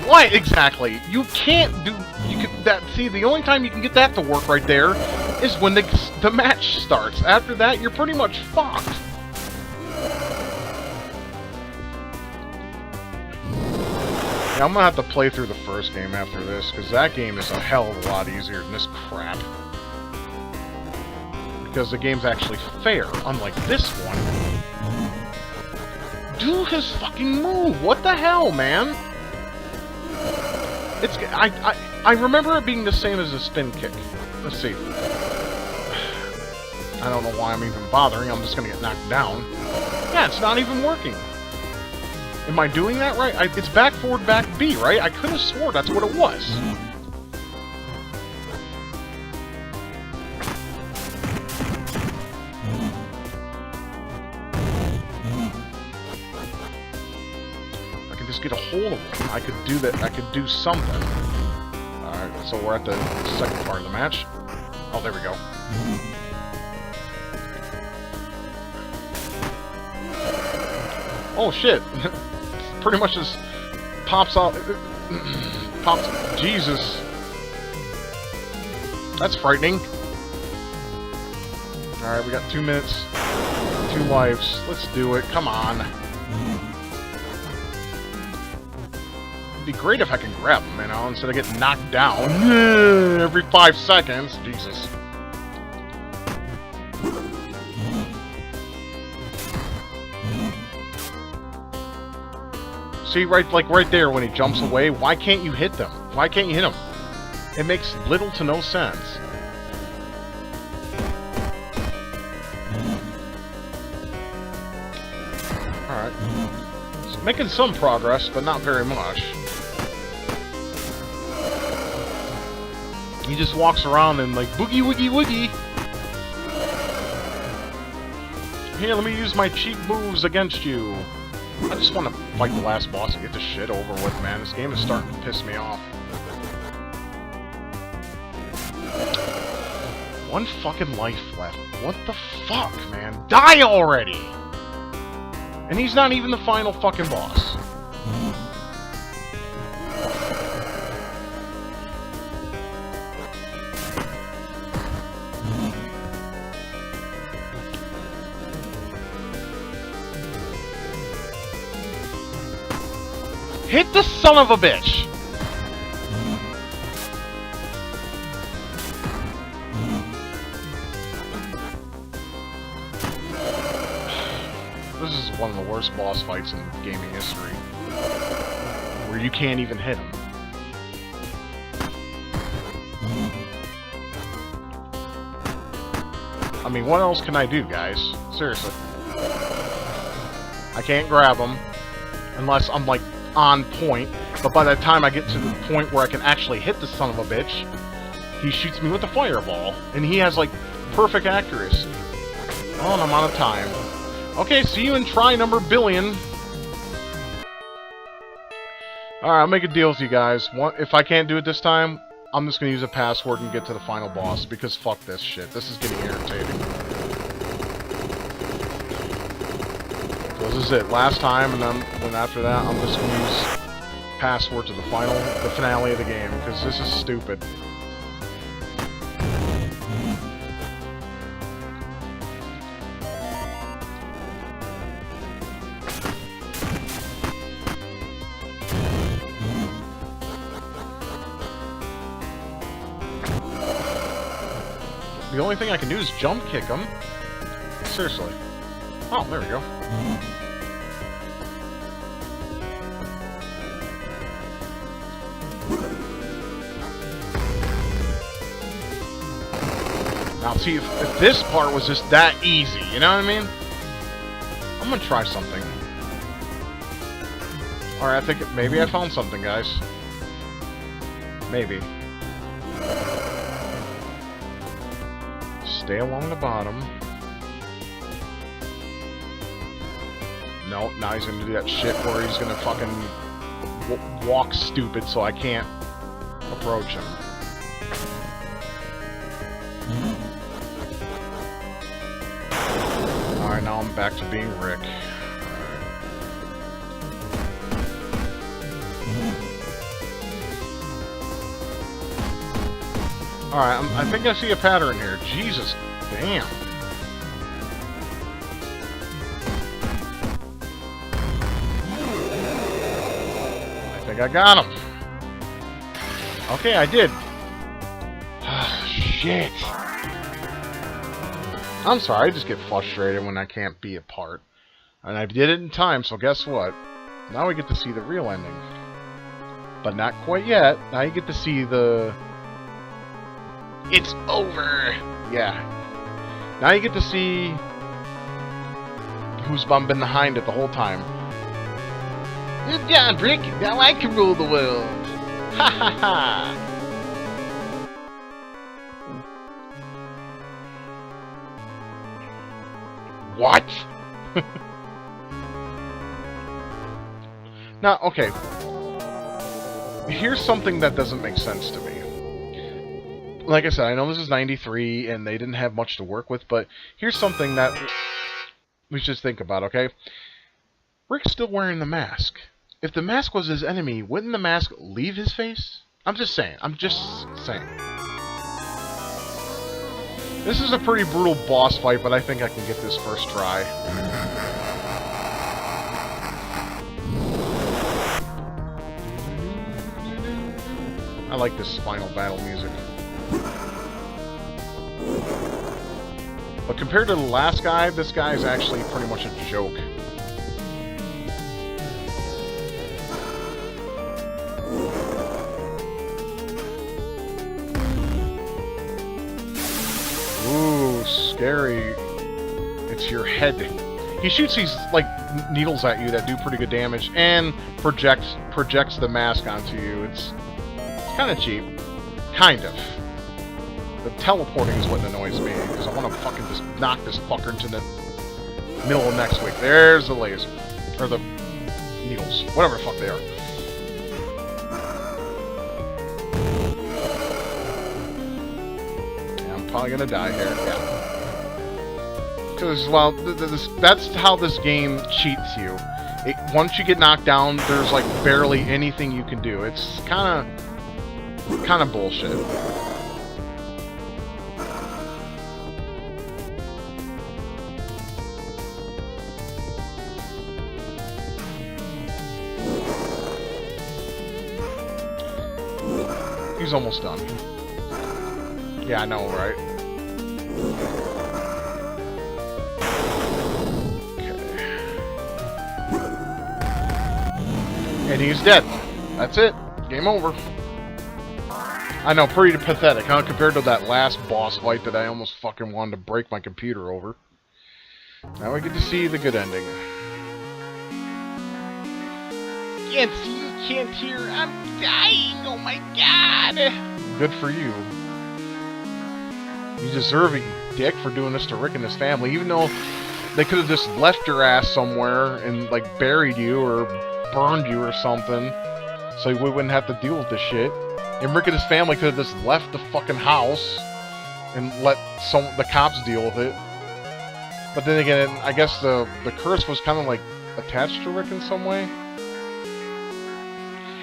What exactly? You can't do... You can... That, see, the only time you can get that to work right there is when the match starts. After that, you're pretty much fucked. Yeah, I'm gonna have to play through the first game after this, because that game is a hell of a lot easier than this crap. Because the game's actually fair, unlike this one. Do his fucking move! What the hell, man? It's... I remember it being the same as a spin kick. Let's see. I don't know why I'm even bothering. I'm just gonna get knocked down. Yeah, it's not even working. Am I doing that right? It's back, forward, back, B, right? I could have swore that's what it was. Just get a hold of him. I could do that. I could do something. Alright, so we're at the second part of the match. Oh, there we go. Oh, shit. Pretty much just pops out. Pops. Jesus. That's frightening. Alright, we got 2 minutes. 2 lives. Let's do it. Come on. It'd be great if I can grab him, you know, instead of getting knocked down every 5 seconds. Jesus. See, right there when he jumps away, why can't you hit them? Why can't you hit him? It makes little to no sense. Alright. It's making some progress, but not very much. He just walks around and like, boogie woogie woogie. Here, let me use my cheap moves against you. I just want to fight the last boss and get this shit over with, man. This game is starting to piss me off. 1 fucking life left. What the fuck, man? Die already! And he's not even the final fucking boss. Hit the son of a bitch! This is one of the worst boss fights in gaming history. Where you can't even hit him. I mean, what else can I do, guys? Seriously. I can't grab him. Unless I'm, like, on point, but by the time I get to the point where I can actually hit the son of a bitch, he shoots me with a fireball, and he has, like, perfect accuracy. Oh, and I'm out of time. Okay, see you in try number 1,000,000,000. Alright, I'll make a deal with you guys. If I can't do it this time, I'm just gonna use a password and get to the final boss, because fuck this shit. This is getting irritating. This is it. Last time, and then after that, I'm just going to use password to the finale of the game, because this is stupid. The only thing I can do is jump kick him. Seriously. Oh, there we go. Now, see, if this part was just that easy, you know what I mean? I'm gonna try something. Alright, I think maybe I found something, guys. Maybe. Stay along the bottom. No, now he's gonna do that shit where he's gonna fucking walk stupid so I can't approach him. Alright, now I'm back to being Rick. Alright, I think I see a pattern here. Jesus, damn. I think I got him. Okay, I did. Shit. I'm sorry, I just get frustrated when I can't be a part. And I did it in time, so guess what? Now we get to see the real ending. But not quite yet. Now you get to see the... It's over! Yeah. Now you get to see who's been behind it the whole time. Good job, Rick! Now I can rule the world! Ha ha ha! What? Now, okay. Here's something that doesn't make sense to me. Like I said, I know this is 93 and they didn't have much to work with, but here's something that we should think about, okay? Rick's still wearing the mask. If the mask was his enemy, wouldn't the mask leave his face? I'm just saying. This is a pretty brutal boss fight, but I think I can get this first try. I like this final battle music. But compared to the last guy, this guy is actually pretty much a joke. Ooh, scary. It's your head. He shoots these, like, needles at you that do pretty good damage, and projects the mask onto you. It's kind of cheap. Kind of. The teleporting is what annoys me, because I want to fucking just knock this fucker into the middle of next week. There's the laser. Or the needles. Whatever the fuck they are. Yeah, I'm probably gonna die here. Yeah. Because, well, that's how this game cheats you. Once you get knocked down, there's, like, barely anything you can do. It's kind of bullshit. He's almost done. Yeah, I know, right? Okay. And he's dead. That's it. Game over. I know, pretty pathetic, huh? Compared to that last boss fight that I almost fucking wanted to break my computer over. Now we get to see the good ending. Can't see, can't hear, I'm dying, oh my god! Good for you. You deserve it, you dick, for doing this to Rick and his family, even though they could have just left your ass somewhere and, like, buried you or burned you or something, so we wouldn't have to deal with this shit. And Rick and his family could have just left the fucking house and let the cops deal with it. But then again, I guess the curse was kind of, like, attached to Rick in some way.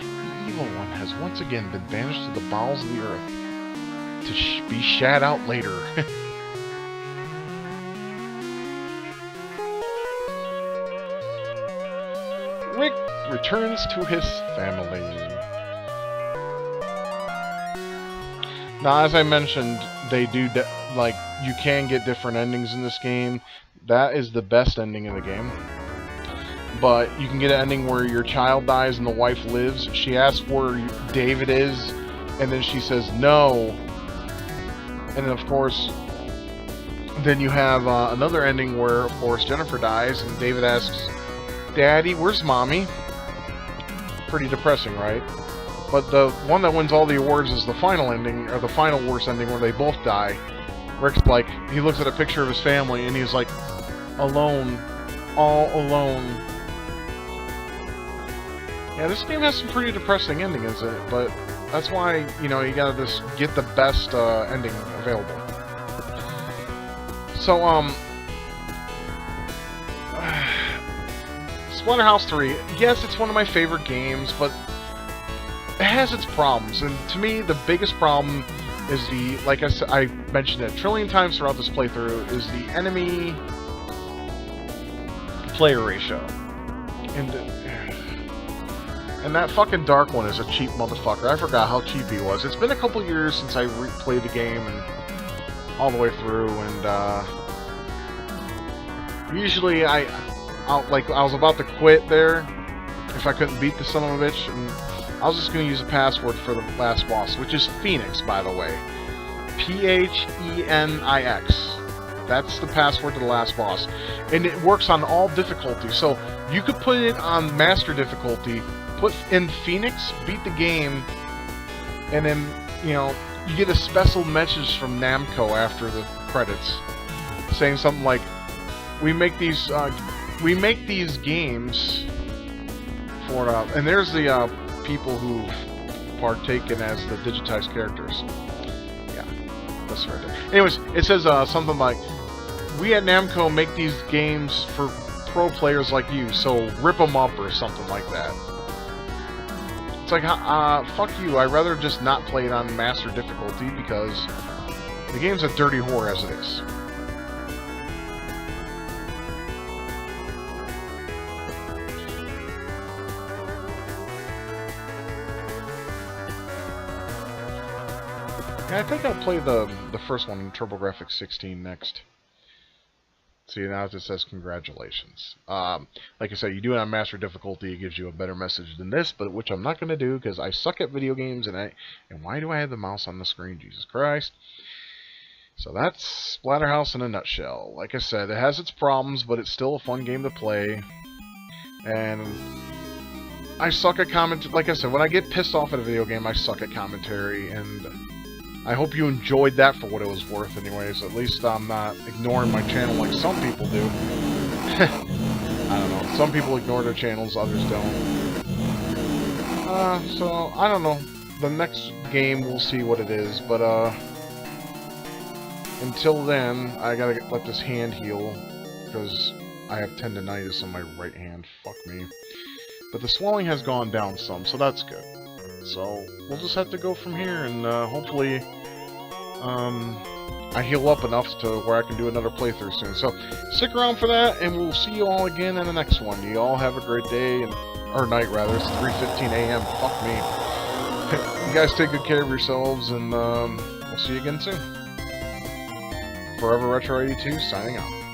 The evil one has once again been banished to the bowels of the earth to be shat out later. Rick returns to his family. Now, as I mentioned, they do like, you can get different endings in this game. That is the best ending in the game. But you can get an ending where your child dies and the wife lives. She asks where David is, and then she says no. And then, of course, then you have another ending where, of course, Jennifer dies, and David asks, Daddy, where's Mommy? Pretty depressing, right? But the one that wins all the awards is the final ending, or the final worst ending, where they both die. Rick's like, he looks at a picture of his family, and he's like, alone. All alone. Yeah, this game has some pretty depressing endings in it, but that's why, you know, you gotta just get the best ending available. So, Splatterhouse 3, yes, it's one of my favorite games, but it has its problems, and to me, the biggest problem is the, like I said, I mentioned it a trillion times throughout this playthrough, is the enemy player ratio. And that fucking Dark one is a cheap motherfucker. I forgot how cheap he was. It's been a couple years since I replayed the game and all the way through, and usually I was about to quit there if I couldn't beat the son of a bitch, and I was just going to use a password for the last boss, which is Phoenix, by the way. Phenix. That's the password to the last boss. And it works on all difficulties, so you could put it on Master difficulty, put in Phoenix, beat the game, and then, you know, you get a special message from Namco after the credits saying something like, we make these games for, and there's the people who've partaken as the digitized characters. Yeah, that's right there. Anyways, it says something like, we at Namco make these games for pro players like you, so rip them up or something like that. It's like, fuck you, I'd rather just not play it on Master difficulty because the game's a dirty whore as it is. Yeah, I think I'll play the first one in TurboGrafx 16 next. See, now it just says congratulations. Like I said, you do it on Master difficulty, it gives you a better message than this, but which I'm not going to do because I suck at video games, and why do I have the mouse on the screen? Jesus Christ. So that's Splatterhouse in a nutshell. Like I said, it has its problems, but it's still a fun game to play. And I suck at commentary. Like I said, when I get pissed off at a video game, I suck at commentary, and I hope you enjoyed that for what it was worth anyways. At least I'm not ignoring my channel like some people do. I don't know. Some people ignore their channels, others don't. So, I don't know. The next game, we'll see what it is. But, until then, I gotta let this hand heal. Because I have tendinitis on my right hand. Fuck me. But the swelling has gone down some, so that's good. So, we'll just have to go from here, and hopefully I heal up enough to where I can do another playthrough soon. So, stick around for that, and we'll see you all again in the next one. You all have a great day, or night rather. It's 3:15 a.m. Fuck me. You guys take good care of yourselves, and we'll see you again soon. Forever Retro 82, signing out.